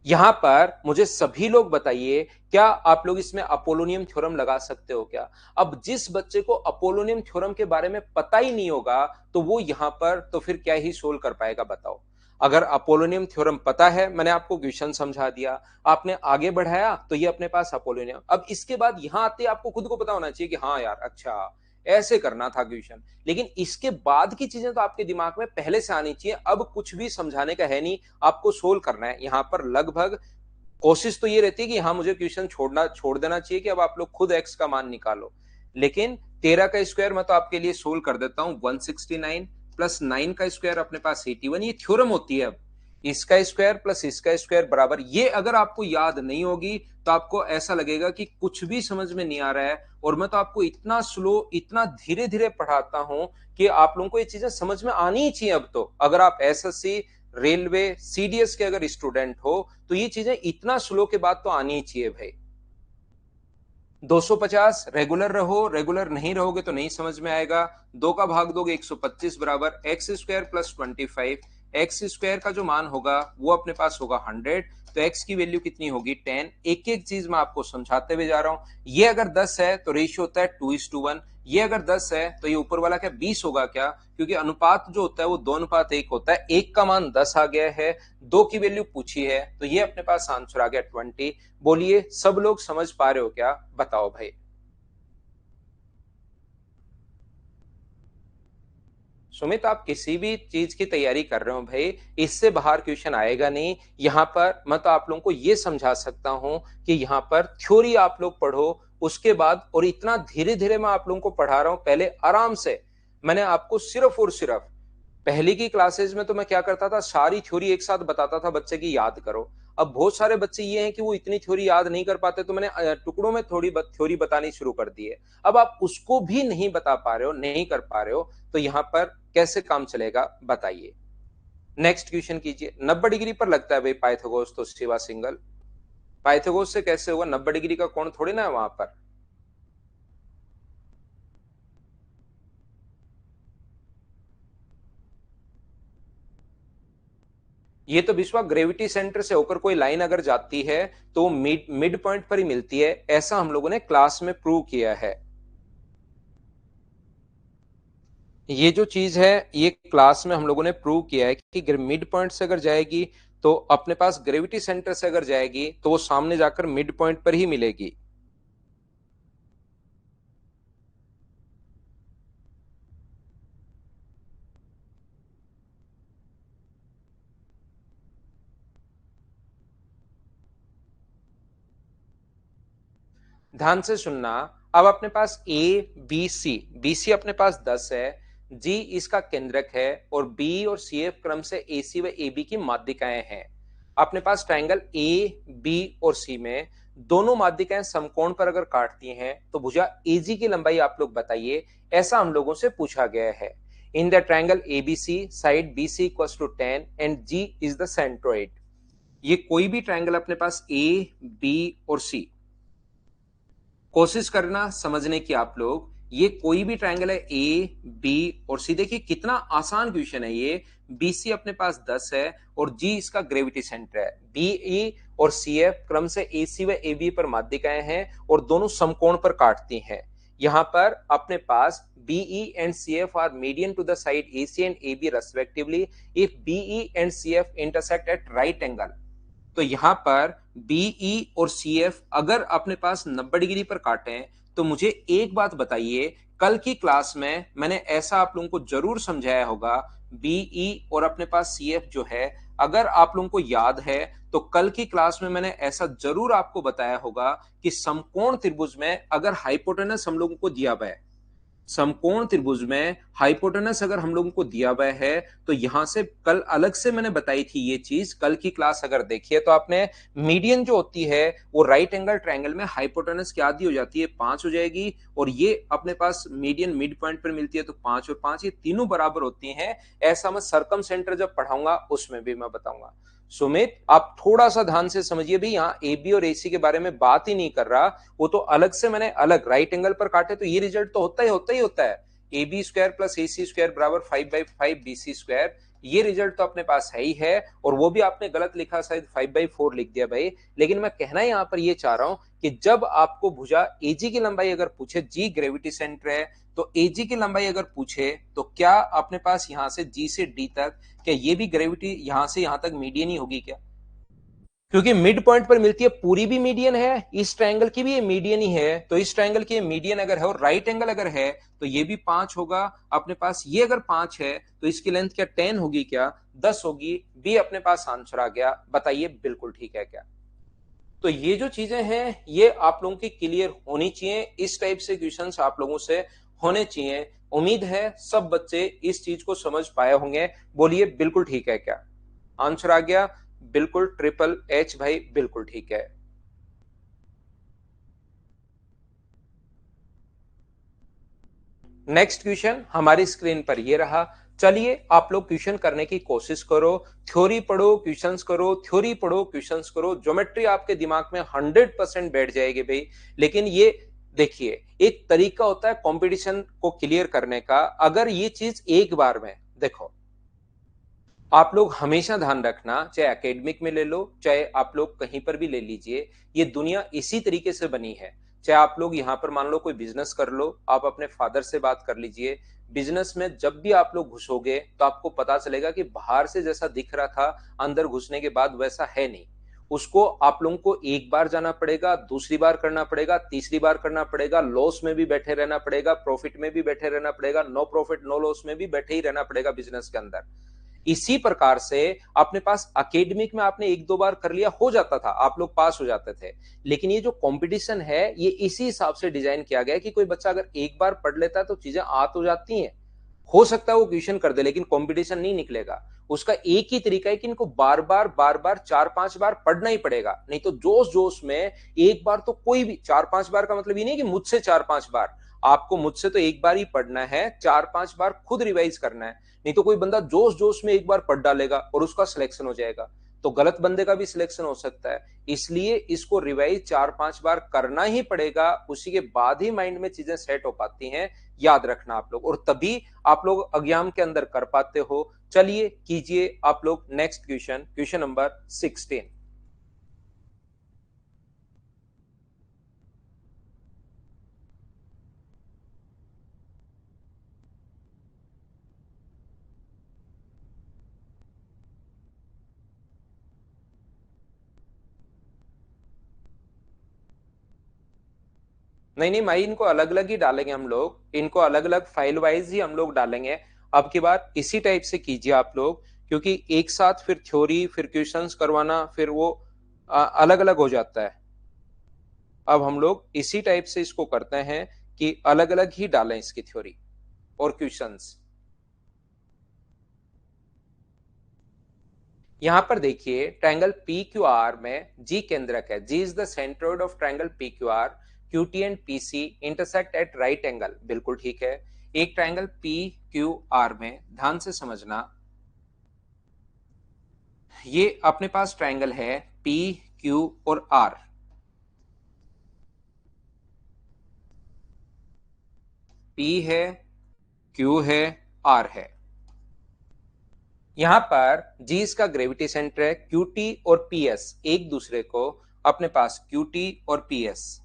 यहां पर मुझे सभी लोग बताइए, क्या आप लोग इसमें अपोलोनियम थ्योरम लगा सकते हो क्या? अब जिस बच्चे को अपोलोनियम थ्योरम के बारे में पता ही नहीं होगा तो वो यहां पर तो फिर क्या ही सोल्व कर पाएगा बताओ। अगर अपोलोनियम थ्योरम पता है, मैंने आपको क्वेश्चन समझा दिया, आपने आगे बढ़ाया तो ये अपने पास अपोलोनियम। अब इसके बाद यहां आते आपको खुद को पता होना चाहिए कि हाँ यार अच्छा ऐसे करना था क्वेश्चन। लेकिन इसके बाद की चीजें तो आपके दिमाग में पहले से आनी चाहिए। अब कुछ भी समझाने का है नहीं, आपको सोल्व करना है यहां पर। लगभग कोशिश तो ये रहती है कि हाँ मुझे क्वेश्चन छोड़ देना चाहिए कि अब आप लोग खुद एक्स का मान निकालो। लेकिन 13 का स्क्वायर मैं तो आपके लिए सोल्व कर देता हूं, 169 प्लस 9 का स्क्वायर अपने पास 81, ये थ्योरम होती है। अब इसका स्क्वायर प्लस इसका स्क्वायर बराबर, ये अगर आपको याद नहीं होगी तो आपको ऐसा लगेगा कि कुछ भी समझ में नहीं आ रहा है, और मैं तो आपको इतना स्लो, इतना धीरे धीरे पढ़ाता हूं कि आप लोगों को ये चीजें समझ में आनी ही चाहिए। अब तो अगर आप एसएससी, रेलवे, सीडीएस के अगर स्टूडेंट हो तो ये चीजें इतना स्लो के बाद तो आनी ही चाहिए भाई। 250 रेगुलर रहो, रेगुलर नहीं रहोगे तो नहीं समझ में आएगा। 2 का भाग दोगे 125 बराबर x square plus 25। X square का जो मान होगा वो अपने पास होगा 100, तो एक्स की वैल्यू कितनी होगी 10। एक एक चीज मैं आपको समझाते हुए जा रहा हूं। ये अगर 10 है तो रेशियो होता है 2:1। ये अगर 10 है तो ये ऊपर वाला क्या 20 होगा क्या, क्योंकि अनुपात जो होता है वो 2:1 होता है। एक का मान 10 आ गया है, 2 की वैल्यू पूछी है, तो ये अपने पास आंसर आ गया 20। बोलिए सब लोग समझ पा रहे हो क्या, बताओ भाई। सुमित, आप किसी भी चीज की तैयारी कर रहे हो भाई, इससे बाहर क्वेश्चन आएगा नहीं। यहां पर मैं तो आप लोगों को यह समझा सकता हूं कि यहां पर थ्योरी आप लोग पढ़ो, उसके बाद, और इतना धीरे धीरे मैं आप लोगों को पढ़ा रहा हूं, पहले आराम से। मैंने आपको सिर्फ और सिर्फ पहली की क्लासेस में तो मैं क्या करता था, सारी थ्योरी एक साथ बताता था बच्चे की याद करो। अब बहुत सारे बच्चे ये हैं कि वो इतनी थ्योरी याद नहीं कर पाते, तो मैंने टुकड़ों में थोड़ी थ्योरी बतानी शुरू कर दी है। अब आप उसको भी नहीं बता पा रहे हो, नहीं कर पा रहे हो, तो यहां पर कैसे काम चलेगा बताइए। नेक्स्ट क्वेश्चन कीजिए। 90 डिग्री पर लगता है भाई पाइथागोरस तो सिवा सिंगल। पाइथागोरस से कैसे होगा, 90 डिग्री का कोण थोड़ी ना है वहां पर। ये तो विश्वा ग्रेविटी सेंटर से होकर कोई लाइन अगर जाती है तो मिड मिड पॉइंट पर ही मिलती है, ऐसा हम लोगों ने क्लास में प्रूव किया है। ये जो चीज है ये क्लास में हम लोगों ने प्रूव किया है कि मिड पॉइंट से अगर जाएगी तो अपने पास ग्रेविटी सेंटर से अगर जाएगी तो वो सामने जाकर मिड पॉइंट पर ही मिलेगी। ध्यान से सुनना। अब अपने पास बी सी अपने पास 10 है, जी इसका केंद्रक है, और बी और सी एफ क्रम से ए सी व ए बी की माध्यिकाएं हैं। अपने पास ट्राइंगल ए बी और सी में दोनों माध्यिकाएं समकोण पर अगर काटती हैं तो भुजा एजी की लंबाई आप लोग बताइए, ऐसा हम लोगों से पूछा गया है। In the triangle ABC side B C equal to 10 and G is the centroid. ये कोई भी ट्राइंगल अपने पास ए बी और सी, कोशिश करना समझने की आप लोग। ये कोई भी ट्रायंगल है ए बी और सी, देखिए कितना आसान क्वेश्चन है ये। बी सी अपने पास 10 है और जी इसका ग्रेविटी सेंटर है। बी ई और सी एफ क्रम से ए सी व ए बी पर माध्यिकाएं हैं और दोनों समकोण पर काटती हैं। यहां पर अपने पास BE and C F are median to the side A C and A B respectively if BE and C F intersect at right angle. तो यहां पर बीई और सी एफ अगर अपने पास 90 डिग्री पर काटे तो मुझे एक बात बताइए, कल की क्लास में मैंने ऐसा आप लोगों को जरूर समझाया होगा, बीई और अपने पास सी एफ जो है, अगर आप लोगों को याद है तो कल की क्लास में मैंने ऐसा जरूर आपको बताया होगा कि समकोण त्रिभुज में अगर हाइपोटेनस हम लोगों को दिया हुआ है, समकोण त्रिभुज में हाइपोटेनस अगर हम लोगों को दिया हुआ है, तो यहां से कल अलग से मैंने बताई थी ये चीज, कल की क्लास अगर देखिए तो आपने मीडियन जो होती है वो राइट एंगल ट्रायंगल में हाइपोटेनस क्या आदि हो जाती है 5 हो जाएगी, और ये अपने पास मीडियन मिड पॉइंट पर मिलती है तो 5 और 5 ये तीनों बराबर होती हैं। ऐसा मैं सरकम सेंटर जब पढ़ाऊंगा उसमें भी मैं बताऊंगा। सुमित, आप थोड़ा सा ध्यान से समझिए भी, यहाँ ए बी और एसी के बारे में बात ही नहीं कर रहा, वो तो अलग से मैंने अलग राइट एंगल पर काटे तो ये रिजल्ट तो होता है। A B square plus A C square बराबर 5/5 बी सी स्क्वायर, ये रिजल्ट तो अपने पास है ही है, और वो भी आपने गलत लिखा, शायद 5/4 लिख दिया भाई। लेकिन मैं कहना यहां पर ये चाह रहा हूं कि जब आपको भुजा एजी की लंबाई अगर पूछे, जी ग्रेविटी सेंटर है, तो एजी की लंबाई अगर पूछे तो क्या अपने पास यहां से जी से डी तक, क्या ये भी ग्रेविटी यहां से यहां तक मीडियन ही होगी क्या, क्योंकि मिड पॉइंट पर मिलती है, पूरी भी मीडियन है, इस ट्रायंगल की भी ये मीडियन ही है, तो इस ट्रायंगल की मीडियन अगर है और राइट एंगल अगर है तो ये भी 5 होगा अपने पास। ये अगर 5 है तो इसकी लेंथ क्या 10 होगी क्या 10 होगी। बी अपने पास आंसर आ गया, बताइए बिल्कुल ठीक है क्या। तो ये जो चीजें हैं ये आप लोगों की क्लियर होनी चाहिए, इस टाइप से क्वेश्चंस आप लोगों से होने चाहिए, उम्मीद है सब बच्चे इस चीज को समझ पाए होंगे। बोलिए बिल्कुल ठीक है क्या? आंसर आ गया बिल्कुल, ट्रिपल एच भाई बिल्कुल ठीक है। नेक्स्ट क्वेश्चन हमारी स्क्रीन पर ये रहा। चलिए आप लोग क्वेश्चन करने की कोशिश करो, थ्योरी पढ़ो, क्वेश्चंस करो, थ्योरी पढ़ो, क्वेश्चंस करो, ज्योमेट्री आपके दिमाग में 100% बैठ जाएगी भाई। लेकिन ये देखिए, एक तरीका होता है कंपटीशन को क्लियर करने का। अगर ये चीज एक बार में देखो, आप लोग हमेशा ध्यान रखना, चाहे एकेडमिक में ले लो, चाहे आप लोग कहीं पर भी ले लीजिए, ये दुनिया इसी तरीके से बनी है। चाहे आप लोग यहाँ पर मान लो कोई बिजनेस कर लो, आप अपने फादर से बात कर लीजिए। बिजनेस में जब भी आप लोग घुसोगे तो आपको पता चलेगा कि बाहर से जैसा दिख रहा था, अंदर घुसने के बाद वैसा है नहीं। उसको आप लोगों को एक बार जाना पड़ेगा, दूसरी बार करना पड़ेगा, तीसरी बार करना पड़ेगा, लॉस में भी बैठे रहना पड़ेगा, प्रॉफिट में भी बैठे रहना पड़ेगा, नो प्रॉफिट नो लॉस में भी बैठे ही रहना पड़ेगा बिजनेस के अंदर। इसी प्रकार से अपने पास एकेडमिक में आपने एक दो बार कर लिया, हो जाता था, आप लोग पास हो जाते थे। लेकिन ये जो कंपटीशन है, ये इसी हिसाब से डिजाइन किया गया है कि कोई बच्चा अगर एक बार पढ़ लेता है तो चीजें आ तो जाती हैं। हो सकता है वो क्वेश्चन कर दे, लेकिन कंपटीशन नहीं निकलेगा। उसका एक ही तरीका है कि इनको बार बार 4-5 बार पढ़ना ही पड़ेगा। नहीं तो जोश जोश में एक बार तो कोई भी, 4-5 बार का मतलब ये नहीं कि मुझसे 4-5 बार, आपको मुझसे तो एक बार ही पढ़ना है, 4-5 बार खुद रिवाइज करना है। नहीं तो कोई बंदा जोश जोश में एक बार पढ़ डालेगा और उसका सिलेक्शन हो जाएगा, तो गलत बंदे का भी सिलेक्शन हो सकता है। इसलिए इसको रिवाइज 4-5 बार करना ही पड़ेगा, उसी के बाद ही माइंड में चीजें सेट हो पाती हैं। याद रखना आप लोग, और तभी आप लोग एग्जाम के अंदर कर पाते हो। चलिए कीजिए आप लोग नेक्स्ट क्वेश्चन, क्वेश्चन नंबर 16। नहीं नहीं भाई, इनको अलग अलग ही डालेंगे हम लोग, इनको अलग अलग फाइल वाइज ही हम लोग डालेंगे। अब की बार इसी टाइप से कीजिए आप लोग, क्योंकि एक साथ फिर थ्योरी फिर क्वेश्चंस करवाना फिर वो अलग अलग हो जाता है। अब हम लोग इसी टाइप से इसको करते हैं कि अलग अलग ही डालें इसकी थ्योरी और क्वेश्चंस। यहां पर देखिए, ट्रायंगल पी क्यू आर में जी केंद्रक है, G is the centroid of triangle P Q R, Q T and P C intersect at right angle, बिल्कुल ठीक है। एक ट्रायंगल पी क्यू आर में ध्यान से समझना, ये अपने पास ट्रायंगल है पी क्यू और आर। पी है, क्यू है, आर है। यहां पर जी इसका ग्रेविटी सेंटर है, क्यूटी और पीएस एक दूसरे को, अपने पास क्यूटी और पीएस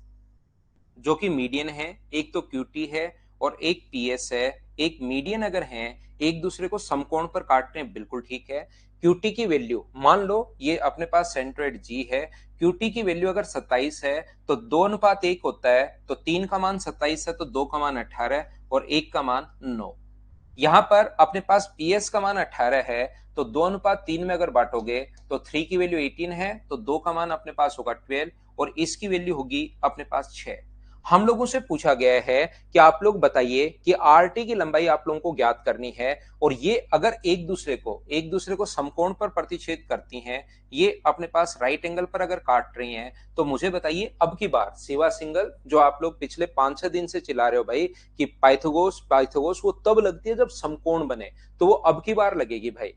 जो कि मीडियन है, एक तो क्यूटी है और एक पीएस है, एक मीडियन अगर है, एक दूसरे को समकोण पर काट रहे हैं, बिल्कुल ठीक है। क्यूटी की वैल्यू मान लो ये अपने पास सेंट्रोइड जी है, क्यूटी की वैल्यू अगर 27 है तो 2:1 होता है, तो 3 का मान 27 है तो 2 का मान 18 और 1 का मान 9। यहां पर अपने पास पीएस का मान 18 है, तो 2:3 में अगर बांटोगे तो 3 की वैल्यू 18 है, तो 2 का मान अपने पास होगा 12 और इसकी वैल्यू होगी अपने पास 6। हम लोगों से पूछा गया है कि आप लोग बताइए कि आरटी की लंबाई आप लोगों को ज्ञात करनी है, और ये अगर एक दूसरे को समकोण पर प्रतिच्छेद करती हैं, ये अपने पास राइट एंगल पर अगर काट रही हैं, तो मुझे बताइए अब की बार सिवा सिंगल जो आप लोग पिछले 5-6 दिन से चिल्ला रहे हो भाई कि पाइथागोरस पाइथागोरस, वो तब लगती है जब समकोण बने, तो वो अब की बार लगेगी भाई।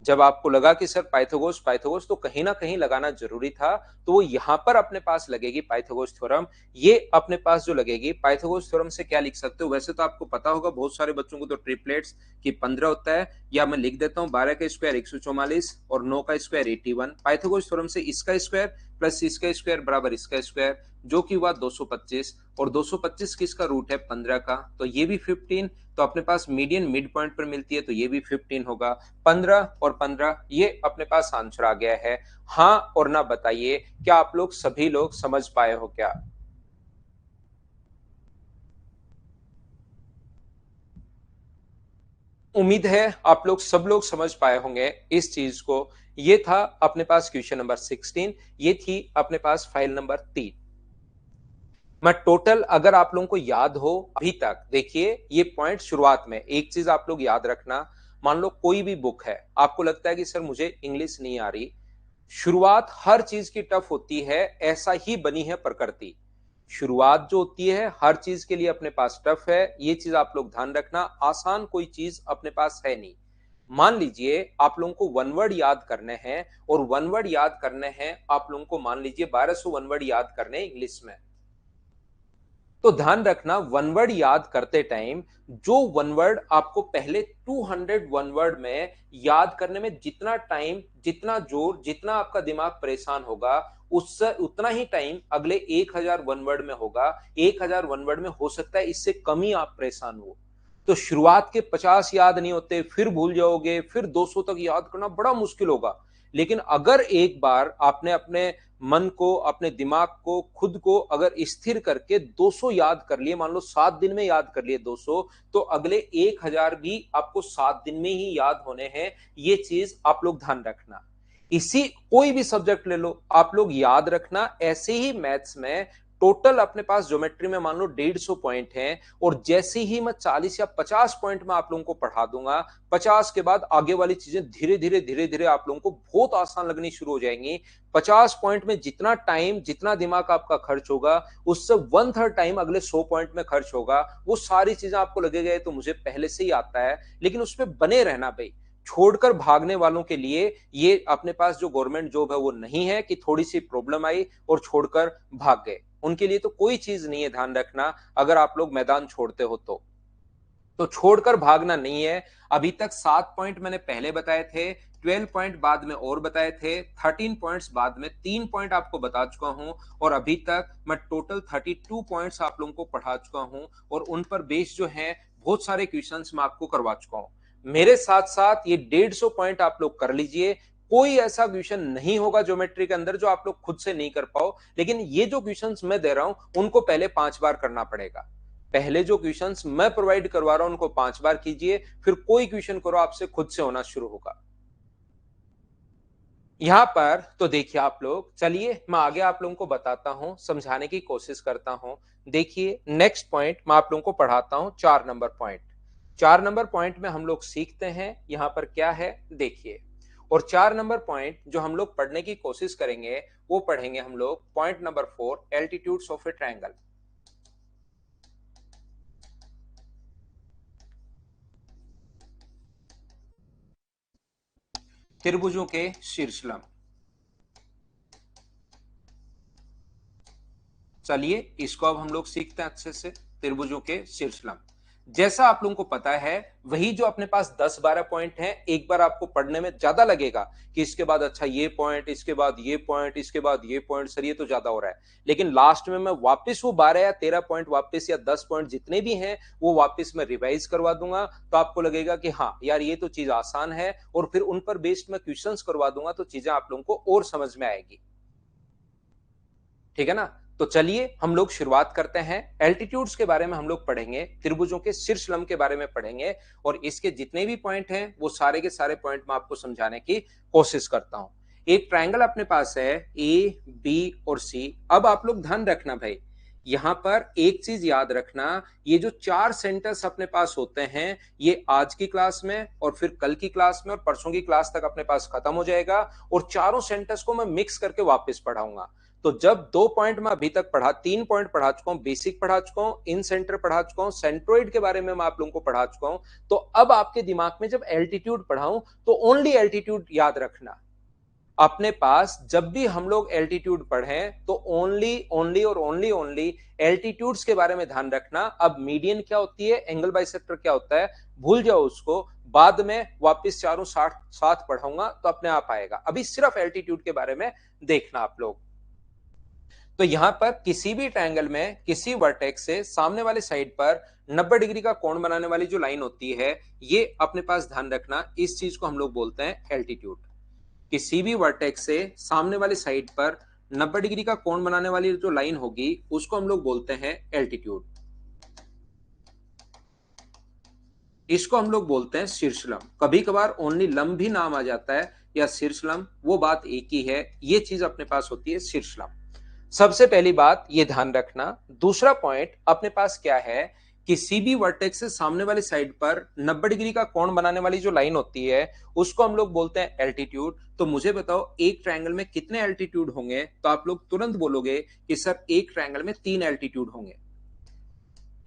जब आपको लगा कि सर पाइथागोरस पाइथागोरस तो कहीं ना कहीं लगाना जरूरी था, तो वो यहां पर अपने पास लगेगी पाइथागोरस थ्योरम। ये अपने पास जो लगेगी पाइथागोरस थ्योरम से क्या लिख सकते हो, वैसे तो आपको पता होगा, बहुत सारे बच्चों को तो ट्रिपलेट्स की 15 होता है, या मैं लिख देता हूँ 12 का स्क्वायर 144 और 9 का स्क्वायर 81। पाइथागोरस थ्योरम से इसका स्क्वायर प्लस इसका स्क्वायर बराबर इसका स्क्वायर, जो कि हुआ 225, और 225 किसका रूट है 15 का, तो ये भी 15। तो अपने पास मीडियन मिड पॉइंट पर मिलती है, तो ये भी 15 होगा। 15 और 15 ये अपने पास आंसर आ गया है। हाँ और ना बताइए, क्या आप लोग सभी लोग समझ पाए हो क्या? उम्मीद है आप लोग सब लोग समझ पाए होंगे इस चीज को। ये था अपने पास क्वेश्चन नंबर 16, ये थी अपने पास फाइल नंबर 3। मैं टोटल अगर आप लोगों को याद हो अभी तक, देखिए ये पॉइंट शुरुआत में एक चीज आप लोग याद रखना। मान लो कोई भी बुक है, आपको लगता है कि सर मुझे इंग्लिश नहीं आ रही, शुरुआत हर चीज की टफ होती है, ऐसा ही बनी है प्रकृति। शुरुआत जो होती है हर चीज के लिए अपने पास टफ है, ये चीज आप लोग ध्यान रखना। आसान कोई चीज अपने पास है नहीं। मान लीजिए आप लोगों को वन वर्ड याद करने हैं, और वन वर्ड याद करने हैं आप लोगों को, मान लीजिए 1200 वन वर्ड याद करने इंग्लिश में। तो ध्यान रखना वन वर्ड याद करते टाइम जो वन वर्ड आपको पहले 200 वन वर्ड में याद करने में जितना टाइम, जितना जोर, जितना आपका दिमाग परेशान होगा, उससे उतना ही टाइम अगले 1000 वन वर्ड में होगा। 1000 वन वर्ड में हो सकता है इससे कम ही आप परेशान हो। तो शुरुआत के 50 याद नहीं होते, फिर भूल जाओगे, फिर 200 तक याद करना बड़ा मुश्किल होगा। लेकिन अगर एक बार आपने अपने मन को, अपने दिमाग को, खुद को अगर स्थिर करके 200 याद कर लिए, मान लो 7 दिन में याद कर लिए 200, तो अगले 1000 भी आपको 7 दिन में ही याद होने हैं। ये चीज आप लोग ध्यान रखना। इसी कोई भी सब्जेक्ट ले लो, आप लोग याद रखना। ऐसे ही मैथ्स में टोटल अपने पास ज्योमेट्री में मान लो 150 पॉइंट हैं, और जैसे ही मैं 40 या 50 पॉइंट में आप लोगों को पढ़ा दूंगा, 50 के बाद आगे वाली चीजें धीरे धीरे धीरे धीरे आप लोगों को बहुत आसान लगनी शुरू हो जाएंगी। 50 पॉइंट में जितना टाइम, जितना दिमाग आपका खर्च होगा, उससे 1/3 टाइम अगले 100 पॉइंट में खर्च होगा। वो सारी चीजें आपको लगेगा तो मुझे पहले से ही आता है, लेकिन उसमें बने रहना भाई। छोड़कर भागने वालों के लिए ये अपने पास जो गवर्नमेंट जॉब है वो नहीं है कि थोड़ी सी प्रॉब्लम आई और छोड़कर भाग गए। उनके लिए तो कोई चीज नहीं है, ध्यान रखना। अगर आप लोग मैदान छोड़ते हो तो छोड़कर भागना नहीं है। अभी तक 7 पॉइंट मैंने पहले बताए थे, 12 पॉइंट बाद में और बताए थे, 13 पॉइंट्स बाद में, 3 पॉइंट आपको बता चुका हूं, और अभी तक मैं टोटल 32 पॉइंट्स आप लोगों को पढ़ा चुका हूं, और उन पर बेस जो है बहुत सारे क्वेश्चंस मैं आपको करवा चुका हूं। मेरे साथ साथ ये 150 पॉइंट आप लोग कर लीजिए। कोई ऐसा क्वेश्चन नहीं होगा ज्योमेट्री के अंदर जो आप लोग खुद से नहीं कर पाओ, लेकिन ये जो क्वेश्चंस मैं दे रहा हूं उनको पहले 5 बार करना पड़ेगा। पहले जो क्वेश्चंस मैं प्रोवाइड करवा रहा हूं उनको 5 बार कीजिए, फिर कोई क्वेश्चन करो आपसे खुद से होना शुरू होगा। यहां पर तो देखिए आप लोग, चलिए मैं आगे आप लोगों को बताता हूं, समझाने की कोशिश करता हूं। देखिए नेक्स्ट पॉइंट मैं आप लोगों को पढ़ाता हूं, 4 नंबर पॉइंट। 4 नंबर पॉइंट में हम लोग सीखते हैं यहां पर क्या है, देखिए। और 4 नंबर पॉइंट जो हम लोग पढ़ने की कोशिश करेंगे वो पढ़ेंगे हम लोग point number 4, altitudes of a triangle. त्रिभुजों के शीर्षलंब। चलिए इसको अब हम लोग सीखते हैं अच्छे से। त्रिभुजों के शीर्षलंब जैसा आप लोगों को पता है, वही जो अपने पास 10-12 पॉइंट हैं, एक बार आपको पढ़ने में ज्यादा लगेगा कि इसके बाद अच्छा ये पॉइंट, इसके बाद ये पॉइंट, इसके बाद ये पॉइंट, सर ये तो ज्यादा हो रहा है। लेकिन लास्ट में मैं वापस वो 12 या 13 पॉइंट वापस, या 10 पॉइंट जितने भी हैं वो वापस मैं रिवाइज करवा दूंगा, तो आपको लगेगा कि हाँ यार ये तो चीज आसान है, और फिर उन पर बेस्ड मैं क्वेश्चंस करवा दूंगा, तो चीजें आप लोगों को और समझ में आएगी। ठीक है ना। तो चलिए हम लोग शुरुआत करते हैं। एल्टीट्यूड्स के बारे में हम लोग पढ़ेंगे, त्रिभुजों के शीर्षलंब के बारे में पढ़ेंगे, और इसके जितने भी पॉइंट हैं वो सारे के सारे पॉइंट मैं आपको समझाने की कोशिश करता हूं। एक ट्रायंगल अपने पास है ए, बी और सी। अब आप लोग ध्यान रखना भाई, यहां पर एक चीज याद रखना, ये जो 4 सेंटर्स अपने पास होते हैं, ये आज की क्लास में और फिर कल की क्लास में और परसों की क्लास तक अपने पास खत्म हो जाएगा, और चारों सेंटर्स को मैं मिक्स करके वापस पढ़ाऊंगा। तो जब 2 पॉइंट मैं अभी तक पढ़ा, 3 पॉइंट पढ़ा चुका हूं, बेसिक पढ़ा चुका हूं, इन सेंटर पढ़ा चुका हूं, सेंट्रोइड के बारे में मैं आप लोगों को पढ़ा चुका हूं, तो अब आपके दिमाग में जब एल्टीट्यूड पढ़ाऊं तो ओनली एल्टीट्यूड याद रखना। अपने पास जब भी हम लोग एल्टीट्यूड पढ़ें तो ओनली ओनली और ओनली ओनली एल्टीट्यूड्स के बारे में ध्यान रखना। अब मीडियन क्या होती है, एंगल बाइसेक्टर क्या होता है, भूल जाओ उसको, बाद में वापस चारों साथ पढ़ाऊंगा तो अपने आप आएगा। अभी सिर्फ एल्टीट्यूड के बारे में देखना आप लोग। तो यहां पर किसी भी ट्रायंगल में किसी वर्टेक्स से सामने वाले साइड पर 90 डिग्री का कोण बनाने वाली जो लाइन होती है, ये अपने पास ध्यान रखना, इस चीज को हम लोग बोलते हैं एल्टीट्यूड। किसी भी वर्टेक्स से सामने वाली साइड पर 90 डिग्री का कोण बनाने वाली जो लाइन होगी उसको हम लोग बोलते हैं एल्टीट्यूड। इसको हम लोग बोलते हैं शीर्षलंब। कभी कभार ओनली लंब भी नाम आ जाता है या शीर्षलंब, वो बात एक ही है। ये चीज अपने पास होती है शीर्षलंब। सबसे पहली बात ये ध्यान रखना। दूसरा पॉइंट अपने पास क्या है कि सीबी वर्टेक्स से सामने वाली साइड पर 90 डिग्री का कोण बनाने वाली जो लाइन होती है उसको हम लोग बोलते हैं एल्टीट्यूड। तो मुझे बताओ एक ट्रायंगल में कितने एल्टीट्यूड होंगे? तो आप लोग तुरंत बोलोगे कि सर एक ट्रायंगल में 3 एल्टीट्यूड होंगे।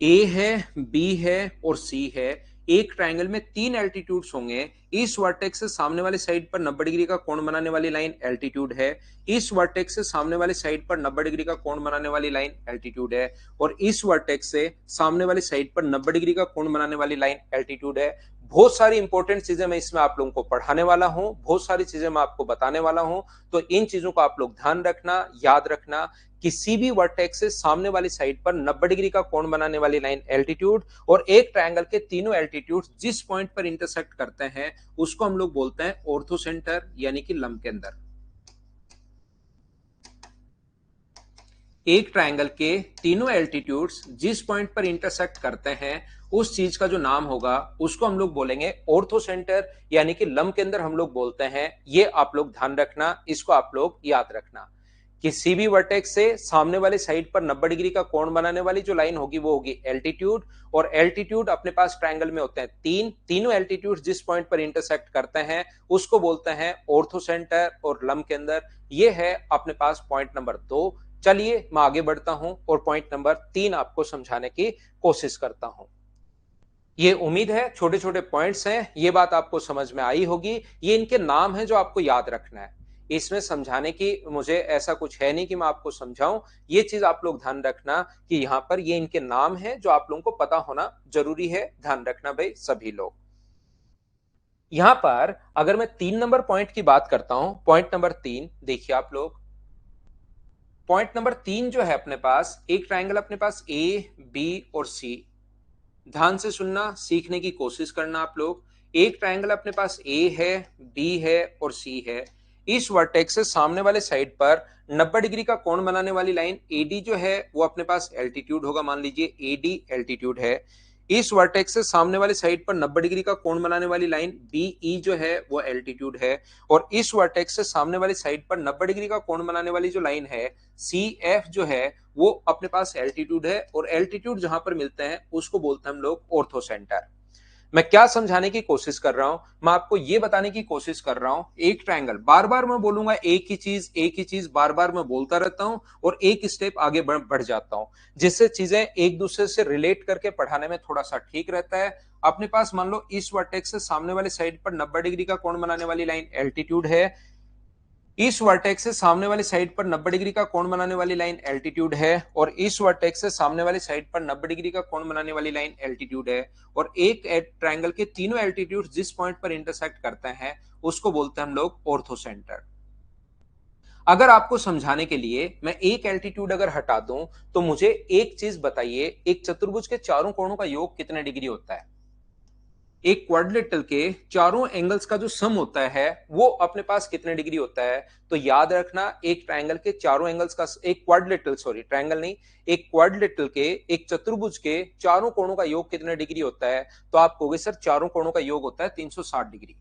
ए है, बी है और सी है। एक ट्रायंगल में 3 एल्टीट्यूड्स होंगे। इस वर्टेक्स से सामने वाली साइड पर 90 डिग्री का कोण बनाने वाली लाइन एल्टीट्यूड है। इस वर्टेक्स से सामने वाली साइड पर 90 डिग्री का कोण बनाने वाली लाइन एल्टीट्यूड है। और इस वर्टेक्स से सामने वाली साइड पर 90 डिग्री का कोण बनाने वाली लाइन एल्टीट्यूड है। बहुत सारी इंपॉर्टेंट चीजें मैं इसमें आप लोगों को पढ़ाने वाला हूं, बहुत सारी चीजें मैं आपको बताने वाला हूं। तो इन चीजों को आप लोग ध्यान रखना, याद रखना। किसी भी वर्टेक्स से सामने वाली साइड पर 90 डिग्री का कोण बनाने वाली लाइन एल्टीट्यूड और एक ट्रायंगल के तीनों एल्टीट्यूड जिस पॉइंट पर इंटरसेक्ट करते हैं उसको हम लोग बोलते हैं ऑर्थो सेंटर, यानी कि लंब केंद्र। एक ट्रायंगल के तीनों एल्टीट्यूड्स जिस पॉइंट पर इंटरसेक्ट करते हैं उस चीज का जो नाम होगा उसको हम लोग बोलेंगे ऑर्थो सेंटर, यानी कि लंब केंद्र हम लोग बोलते हैं। ये आप लोग ध्यान रखना, इसको आप लोग याद रखना। किसी भी वर्टेक्स से सामने वाले साइड पर 90 डिग्री का कोण बनाने वाली जो लाइन होगी वो होगी एल्टीट्यूड। और एल्टीट्यूड अपने पास ट्रायंगल में होते हैं तीनों एल्टीट्यूड जिस पॉइंट पर इंटरसेक्ट करते हैं उसको बोलते हैं ऑर्थो सेंटर और लंब केंद्र। ये है अपने पास पॉइंट नंबर 2। चलिए मैं आगे बढ़ता हूं और पॉइंट नंबर 3 आपको समझाने की कोशिश करता हूं। ये उम्मीद है छोटे छोटे पॉइंट्स हैं, ये बात आपको समझ में आई होगी। ये इनके नाम है जो आपको याद रखना है। इसमें समझाने की मुझे ऐसा कुछ है नहीं कि मैं आपको समझाऊं। ये चीज आप लोग ध्यान रखना कि यहां पर ये इनके नाम है जो आप लोगों को पता होना जरूरी है। ध्यान रखना भाई सभी लोग। यहां पर अगर मैं 3 नंबर पॉइंट की बात करता हूं, पॉइंट नंबर 3 देखिए आप लोग। पॉइंट नंबर 3 जो है अपने पास, एक ट्राइंगल अपने पास ए, बी और सी। ध्यान से सुनना, सीखने की कोशिश करना आप लोग। एक ट्रायंगल अपने पास ए है, बी है और सी है। इस वर्टेक्स से सामने वाले साइड पर 90 डिग्री का कोण बनाने वाली लाइन एडी जो है वो अपने पास एल्टीट्यूड होगा। मान लीजिए एडी एल्टीट्यूड है। इस वर्टेक्स से सामने वाली साइड पर 90 डिग्री का कोण बनाने वाली लाइन बीई जो है वो एल्टीट्यूड है। और इस वर्टेक्स से सामने वाली साइड पर 90 डिग्री का कोण बनाने वाली जो लाइन है सी एफ जो है वो अपने पास एल्टीट्यूड है। और एल्टीट्यूड जहां पर मिलते हैं उसको बोलते हैं हम लोग ऑर्थो सेंटर। मैं क्या समझाने की कोशिश कर रहा हूं? मैं आपको यह बताने की कोशिश कर रहा हूं, एक ट्रायंगल, बार बार मैं बोलूंगा एक ही चीज बार बार मैं बोलता रहता हूं और एक स्टेप आगे बढ़ जाता हूं, जिससे चीजें एक दूसरे से रिलेट करके पढ़ाने में थोड़ा सा ठीक रहता है। अपने पास मान लो इस वर्टेक्स से सामने वाले साइड पर 90 डिग्री का कोण बनाने वाली लाइन एल्टीट्यूड है। इस वर्टेक्स से सामने वाली साइड पर 90 डिग्री का कोण बनाने वाली लाइन एल्टीट्यूड है। और इस वर्टेक्स से सामने वाली साइड पर 90 डिग्री का कोण बनाने वाली लाइन एल्टीट्यूड है। और एक ट्रायंगल के तीनों एल्टीट्यूड जिस पॉइंट पर इंटरसेक्ट करते हैं उसको बोलते हैं हम लोग ऑर्थो सेंटर। अगर आपको समझाने के लिए मैं एक एल्टीट्यूड अगर हटा दूं तो मुझे एक चीज बताइए, एक चतुर्भुज के चारों कोणों का योग कितने डिग्री होता है? एक क्वाड्रिलेटरल के चारों एंगल्स का जो सम होता है वो अपने पास कितने डिग्री होता है? तो याद रखना, एक ट्रायंगल के चारों एंगल्स का, एक क्वाड्रिलेटरल, सॉरी ट्रायंगल नहीं, एक क्वाड्रिलेटरल के, एक चतुर्भुज के चारों कोणों का योग कितने डिग्री होता है? तो आप कहोगे सर चारों कोणों का योग होता है 360 डिग्री।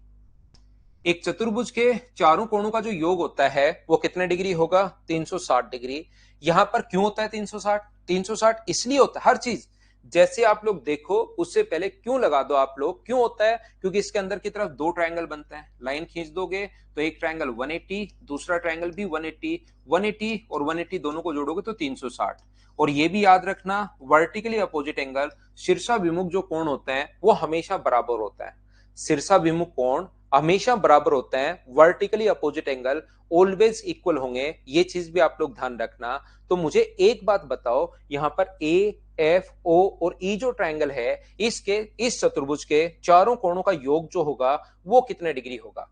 एक चतुर्भुज के चारों कोणों का जो योग होता है वो कितने डिग्री होगा? 360 डिग्री। यहां पर क्यों होता है 360? 360 इसलिए होता है, हर चीज जैसे आप लोग देखो उससे पहले क्यों लगा दो आप लोग, क्यों होता है? क्योंकि इसके अंदर की तरफ दो ट्रायंगल बनते हैं, लाइन खींच दोगे तो एक ट्रायंगल 180, दूसरा ट्रायंगल भी 180, 180 और 180 दोनों को जोड़ोगे तो 360। और ये भी याद रखना, वर्टिकली अपोजिट एंगल शीर्षाभिमुख जो कोण होते हैं वो हमेशा बराबर होता है। शीर्षाभिमुख कोण हमेशा बराबर होते हैं, vertically opposite angle always equal होंगे। ये चीज भी आप लोग ध्यान रखना। तो मुझे एक बात बताओ, यहां पर ए, एफ, ओ और ई जो ट्रायंगल है इसके, इस चतुर्भुज के चारों कोणों का योग जो होगा वो कितने डिग्री होगा?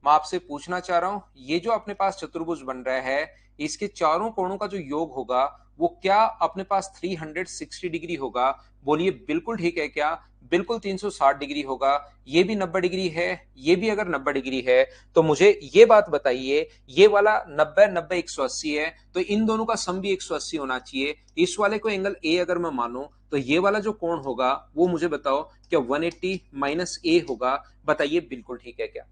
मैं आपसे पूछना चाह रहा हूं, ये जो अपने पास चतुर्भुज बन रहा है इसके चारों कोणों का जो योग होगा वो क्या अपने पास 360 डिग्री होगा? बोलिए बिल्कुल ठीक है क्या? बिल्कुल 360 डिग्री होगा। ये भी 90 डिग्री है, ये भी अगर 90 डिग्री है तो मुझे ये बात बताइए, ये वाला 90 90 180 है तो इन दोनों का सम भी 180 होना चाहिए। इस वाले को एंगल ए अगर मैं मानूं तो ये वाला जो कोण होगा वो मुझे बताओ क्या 180 माइनस ए होगा? बताइए बिल्कुल ठीक है क्या?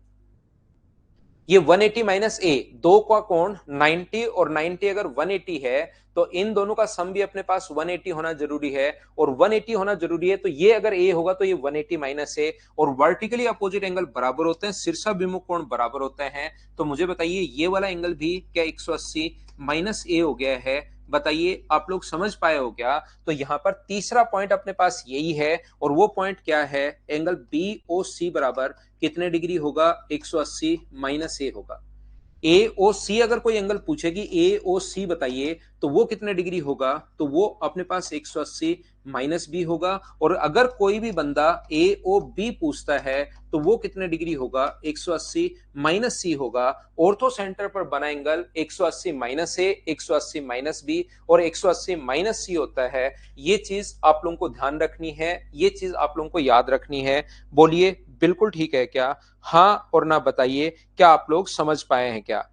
ये 180 माइनस ए, दो का कोण 90 और 90 अगर 180 है तो इन दोनों का सम भी अपने पास 180 होना जरूरी है, और 180 होना जरूरी है तो ये अगर ए होगा तो ये 180 माइनस ए, और वर्टिकली अपोजिट एंगल बराबर होते हैं, शीर्षाभिमुख कोण बराबर होते हैं। तो मुझे बताइए ये वाला एंगल भी क्या 180 माइनस ए हो गया है? बताइए आप लोग समझ पाए हो क्या? तो यहां पर तीसरा पॉइंट अपने पास यही है, और वो पॉइंट क्या है? एंगल बी ओ सी बराबर कितने डिग्री होगा? 180 माइनस ए होगा। ए ओ सी अगर कोई एंगल पूछेगी ए ओ सी बताइए तो वो कितने डिग्री होगा? तो वो अपने पास 180 माइनस बी होगा। और अगर कोई भी बंदा ए ओ बी पूछता है तो वो कितने डिग्री होगा? 180 माइनस सी होगा। ऑर्थो सेंटर पर बना एंगल 180 माइनस ए, 180 माइनस बी और 180 माइनस सी होता है। ये चीज आप लोगों को ध्यान रखनी है, ये चीज आप लोगों को याद रखनी है। बोलिए बिल्कुल ठीक है क्या? हाँ और ना बताइए, क्या आप लोग समझ पाए हैं क्या?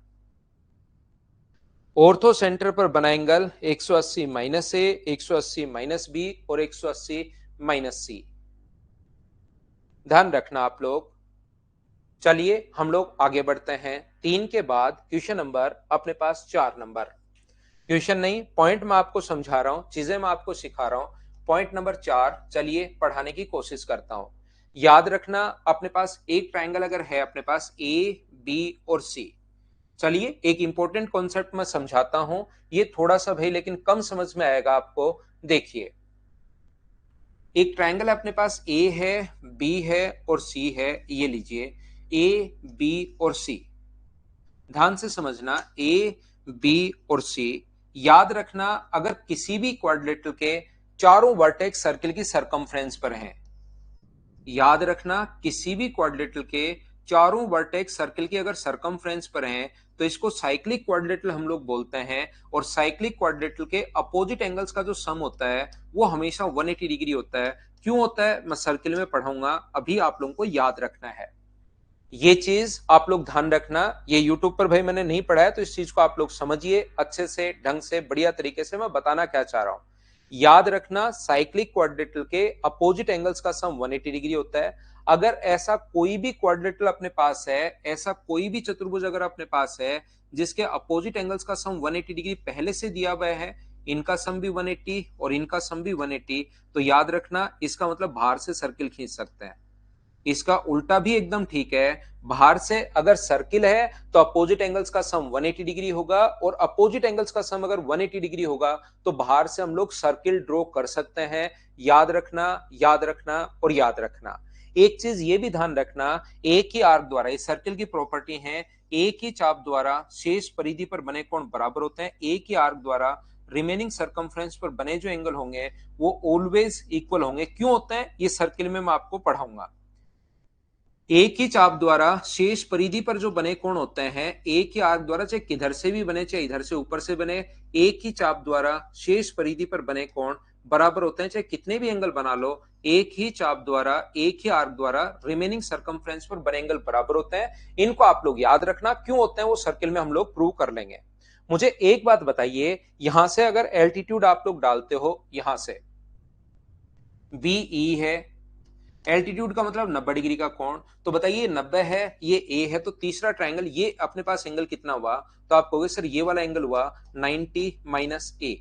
ऑर्थो सेंटर पर बना एंगल 180 माइनस ए, 180 माइनस बी और 180 माइनस सी। ध्यान रखना आप लोग। चलिए हम लोग आगे बढ़ते हैं। 3 के बाद क्वेश्चन नंबर अपने पास 4 नंबर। क्वेश्चन नहीं, पॉइंट मैं आपको समझा रहा हूं, चीजें मैं आपको सिखा रहा हूं। पॉइंट नंबर 4 चलिए पढ़ाने की कोशिश करता हूं। याद रखना अपने पास एक ट्राइंगल अगर है अपने पास ए बी और सी। चलिए एक इंपॉर्टेंट कॉन्सेप्ट मैं समझाता हूं, ये थोड़ा सा भाई लेकिन कम समझ में आएगा आपको। देखिए एक ट्राइंगल अपने पास ए है, बी है और सी है। ये लीजिए ए बी और सी, ध्यान से समझना। ए बी और सी, याद रखना अगर किसी भी क्वाड्रिलेटरल के चारों वर्टेक्स सर्किल की सरकमफ्रेंस पर हैं, याद रखना किसी भी क्वाड्रिलेटरल के चारों वर्टेक्स सर्किल की अगर सरकमफ्रेंस पर हैं तो इसको साइक्लिक क्वाड्रिलेटरल हम लोग बोलते हैं। और साइक्लिक क्वाड्रिलेटरल के अपोजिट एंगल्स का जो सम होता है वो हमेशा 180 डिग्री होता है। क्यों होता है मैं सर्किल में पढ़ाऊंगा, अभी आप लोगों को याद रखना है। ये चीज आप लोग ध्यान रखना, ये यूट्यूब पर भाई मैंने नहीं पढ़ा है तो इस चीज को आप लोग समझिए अच्छे से, ढंग से, बढ़िया तरीके से मैं बताना क्या चाह रहा हूं। याद रखना साइक्लिक क्वाड्रिलेटरल के अपोजिट एंगल्स का सम 180 डिग्री होता है। अगर ऐसा कोई भी क्वाड्रिलेटरल अपने पास है, ऐसा कोई भी चतुर्भुज अगर अपने पास है जिसके अपोजिट एंगल्स का सम 180 डिग्री पहले से दिया हुआ है, इनका सम भी 180 और इनका सम भी 180, तो याद रखना इसका मतलब बाहर से सर्किल खींच सकते हैं। इसका उल्टा भी एकदम ठीक है, बाहर से अगर सर्किल है तो अपोजिट एंगल्स का सम 180 डिग्री होगा, और अपोजिट एंगल्स का सम अगर 180 डिग्री होगा तो बाहर से हम लोग सर्किल ड्रॉ कर सकते हैं। याद रखना, याद रखना और याद रखना। एक चीज ये भी ध्यान रखना, एक ही आर्क द्वारा, इस सर्किल की प्रॉपर्टी है, एक ही चाप द्वारा शेष परिधि पर बने कोण बराबर होते हैं। एक ही आर्क द्वारा रिमेनिंग सरकमफ्रेंस पर बने जो एंगल होंगे वो ऑलवेज इक्वल होंगे। क्यों होते हैं ये सर्किल में मैं आपको पढ़ाऊंगा। एक ही चाप द्वारा शेष परिधि पर जो बने कोण होते हैं, एक ही आर्क द्वारा, चाहे किधर से भी बने चाहे इधर से ऊपर से बने, एक ही चाप द्वारा शेष परिधि पर बने कोण बराबर होते हैं, चाहे कितने भी एंगल बना लो। एक ही चाप द्वारा, एक ही आर्क द्वारा रिमेनिंग सरकमफ्रेंस पर बने एंगल बराबर होते हैं। इनको आप लोग याद रखना, क्यों होते हैं वो सर्किल में हम लोग प्रूव कर लेंगे। मुझे एक बात बताइए, यहां से अगर एल्टीट्यूड आप लोग डालते हो, यहां से बीई है, एल्टीट्यूड का मतलब 90 डिग्री का कोण, तो बताइए 90 है, ये ए है, तो तीसरा ट्राइंगल ये अपने पास एंगल कितना हुआ? तो आप कहोगे सर ये वाला एंगल हुआ 90 माइनस ए।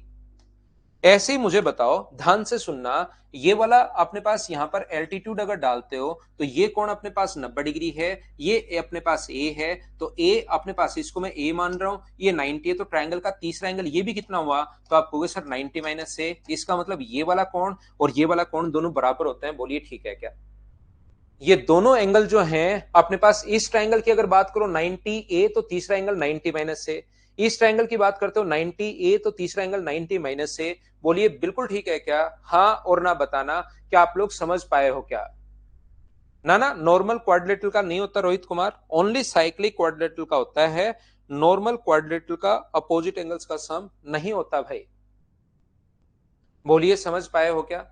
ऐसे ही मुझे बताओ, ध्यान से सुनना, ये वाला अपने पास यहां पर एल्टीट्यूड अगर डालते हो तो ये कोण अपने पास 90 डिग्री है, ये अपने पास ए है, तो ए अपने पास, इसको मैं ए मान रहा हूं, ये 90 है, तो ट्राइंगल का तीसरा एंगल ये भी कितना हुआ? तो आप कहोगे सर 90 माइनस ए, इसका मतलब ये वाला कोण और ये वाला कोण दोनों बराबर होते हैं। बोलिए ठीक है क्या? ये दोनों एंगल जो हैं अपने पास, इस ट्राइंगल की अगर बात करो 90 ए तो तीसरा एंगल 90 माइनस ए, इस ट्राइंगल की बात करते हो 90 ए तो तीसरा एंगल 90 माइनस ए। बोलिए बिल्कुल ठीक है क्या? हाँ और ना बताना, क्या आप लोग समझ पाए हो क्या? ना ना, नॉर्मल क्वाड्रिलेटरल का नहीं होता Rohit Kumar, only cyclic quadrilateral का होता है। नॉर्मल क्वाड्रिलेटरल का अपोजिट एंगल्स का सम नहीं होता भाई। बोलिए समझ पाए हो क्या?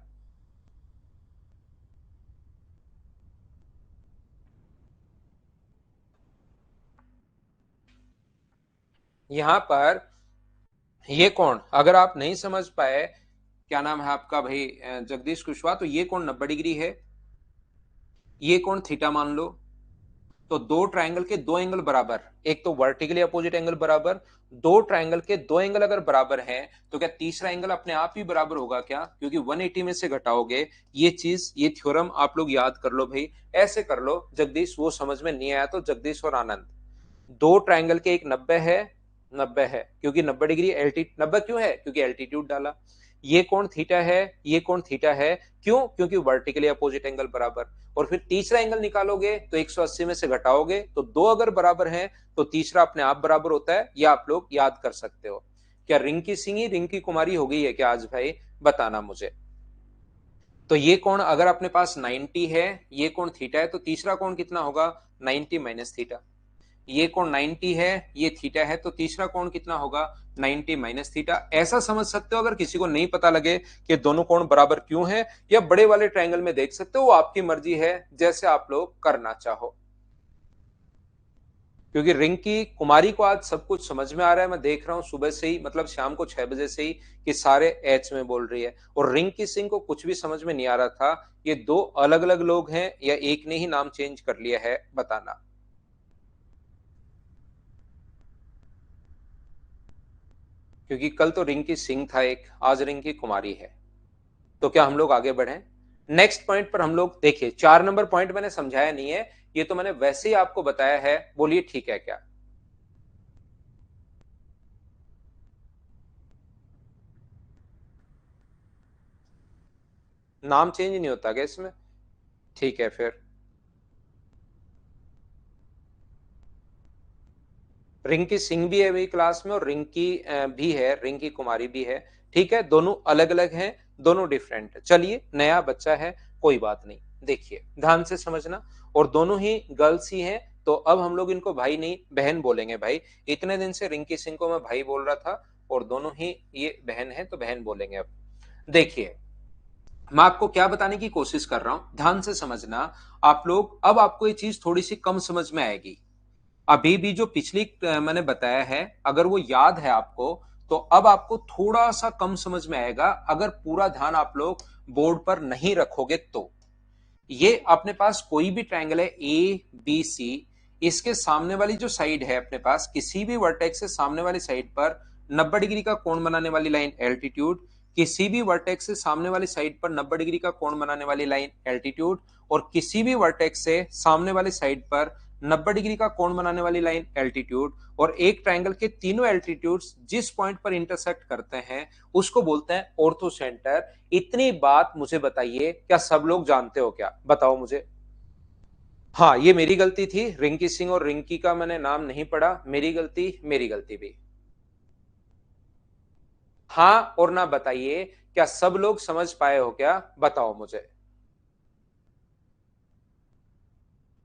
यहां पर ये कौन, अगर आप नहीं समझ पाए, क्या नाम है आपका भाई, जगदीश कुशवाहा, तो ये कौन 90 डिग्री है, ये कौन थीटा मान लो। तो दो ट्रायंगल के दो एंगल बराबर, एक तो वर्टिकली अपोजिट एंगल बराबर, दो ट्रायंगल के दो एंगल अगर बराबर हैं तो क्या तीसरा एंगल अपने आप ही बराबर होगा क्या? क्योंकि 180 में से घटाओगे। ये चीज, ये थ्योरम आप लोग याद कर लो भाई, ऐसे कर लो जगदीश, वो समझ में नहीं आया तो जगदीश और आनंद, दो ट्रायंगल के एक 90 है, 90 है क्योंकि 90 डिग्री एल्टीट्यूड, 90 क्यों है? क्योंकि एल्टीट्यूड डाला। ये कोण थीटा है, ये कोण थीटा है, क्यों? क्योंकि वर्टिकली अपोजिट एंगल बराबर। और फिर तीसरा एंगल निकालोगे तो 180 में से घटाओगे तो दो अगर बराबर हैं तो तीसरा अपने आप बराबर होता है, या आप लोग याद कर सकते हो। क्या रिंकी सिंह रिंकी कुमारी हो गई है क्या आज भाई? बताना मुझे। तो ये कोण अगर अपने पास 90 है, ये कोण थीटा है, तो तीसरा कोण कितना होगा? 90 माइनस थीटा। ये कोण 90 है, ये थीटा है, तो तीसरा कोण कितना होगा? 90 माइनस थीटा। ऐसा समझ सकते हो। अगर किसी को नहीं पता लगे कि दोनों कोण बराबर क्यों है, या बड़े वाले ट्रायंगल में देख सकते हो, वो आपकी मर्जी है, जैसे आप लोग करना चाहो। क्योंकि रिंकी कुमारी को आज सब कुछ समझ में आ रहा है, मैं देख रहा हूं सुबह से ही, मतलब शाम को 6 बजे से ही, कि सारे एच में बोल रही है। और रिंकी सिंह को कुछ भी समझ में नहीं आ रहा था, ये दो अलग अलग लोग हैं या एक ने ही नाम चेंज कर लिया है? बताना। क्योंकि कल तो रिंकी सिंह था एक, आज रिंकी कुमारी है। तो क्या हम लोग आगे बढ़े? नेक्स्ट पॉइंट पर हम लोग देखिए, 4 नंबर पॉइंट मैंने समझाया नहीं है, ये तो मैंने वैसे ही आपको बताया है, बोलिए ठीक है क्या? नाम चेंज नहीं होता क्या इसमें? ठीक है फिर। रिंकी सिंह भी है वही क्लास में, और रिंकी भी है, रिंकी कुमारी भी है। ठीक है, दोनों अलग अलग हैं, दोनों डिफरेंट है। चलिए, नया बच्चा है, कोई बात नहीं। देखिए ध्यान से समझना, और दोनों ही गर्ल्स ही हैं, तो अब हम लोग इनको भाई नहीं बहन बोलेंगे भाई। इतने दिन से रिंकी सिंह को मैं भाई बोल रहा था, और दोनों ही ये बहन है, तो बहन बोलेंगे अब। देखिए, मैं आपको क्या बताने की कोशिश कर रहा हूं, ध्यान से समझना आप लोग। अब आपको ये चीज थोड़ी सी कम समझ में आएगी। अभी भी जो पिछली मैंने बताया है, अगर वो याद है आपको, तो अब आपको थोड़ा सा कम समझ में आएगा, अगर पूरा ध्यान आप लोग बोर्ड पर नहीं रखोगे तो। ये अपने पास कोई भी ट्रायंगल है ए बी सी, इसके सामने वाली जो साइड है अपने पास, किसी भी वर्टेक्स से सामने वाली साइड पर 90 डिग्री का कोण बनाने वाली लाइन एल्टीट्यूड, किसी भी वर्टेक्स से सामने वाली साइड पर 90 डिग्री का कोण बनाने वाली लाइन एल्टीट्यूड, और किसी भी वर्टेक्स से सामने वाली साइड पर 90 डिग्री का कोण बनाने वाली लाइन एल्टीट्यूड, और एक ट्रायंगल के तीनों एल्टीट्यूड्स जिस पॉइंट पर इंटरसेक्ट करते हैं उसको बोलते हैं ऑर्थो सेंटर। इतनी बात मुझे बताइए, क्या सब लोग जानते हो क्या? बताओ मुझे। हाँ, ये मेरी गलती थी, रिंकी सिंह और रिंकी का मैंने नाम नहीं पढ़ा, मेरी गलती, मेरी गलती भी। हाँ और ना बताइए, क्या सब लोग समझ पाए हो क्या? बताओ मुझे।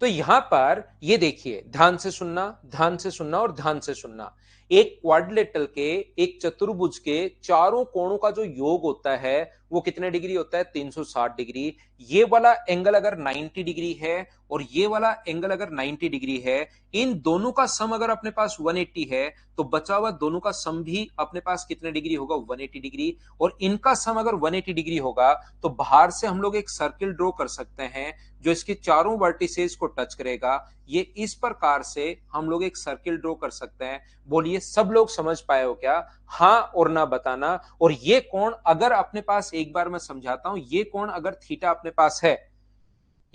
तो यहां पर ये देखिए, ध्यान से सुनना, ध्यान से सुनना और ध्यान से सुनना। एक क्वाड्रिलेटरल के, एक चतुर्भुज के चारों कोणों का जो योग होता है वो कितने डिग्री होता है? 360 डिग्री। ये वाला एंगल अगर 90 डिग्री है और ये वाला एंगल अगर 90 डिग्री है, इन दोनों का सम अगर अपने पास 180 है, तो बचा हुआ दोनों का सम भी अपने पास कितने डिग्री होगा? 180 डिग्री। और इनका सम अगर 180 डिग्री होगा तो बाहर से हम लोग एक सर्किल ड्रॉ कर सकते हैं जो इसके चारों वर्टिसेस को टच करेगा। ये इस प्रकार से हम लोग एक सर्किल ड्रॉ कर सकते हैं। बोलिए, सब लोग समझ पाए हो क्या? हाँ और ना बताना। और ये कोण अगर अपने पास, एक बार मैं समझाता हूं, ये कोण अगर थीटा अपने पास है,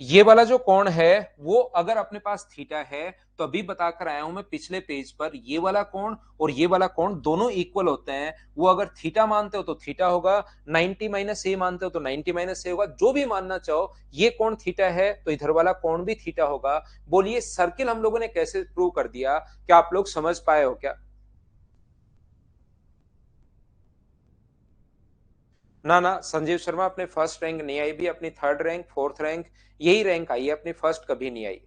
ये वाला जो कोण है वो अगर अपने पास थीटा है, तो अभी बताकर आया हूं मैं पिछले पेज पर, ये वाला कोण और ये वाला कोण दोनों इक्वल होते हैं। वो अगर थीटा मानते हो तो थीटा होगा, 90 माइनस ए मानते हो तो 90 माइनस ए होगा, जो भी मानना चाहो। ये कोण थीटा है तो इधर वाला कोण भी थीटा होगा। बोलिए, सर्किल हम लोगों ने कैसे प्रूव कर दिया? क्या आप लोग समझ पाए हो क्या? ना ना, संजीव शर्मा अपने फर्स्ट रैंक नहीं आई भी, अपनी थर्ड रैंक, फोर्थ रैंक, यही रैंक आई है, अपनी फर्स्ट कभी नहीं आई।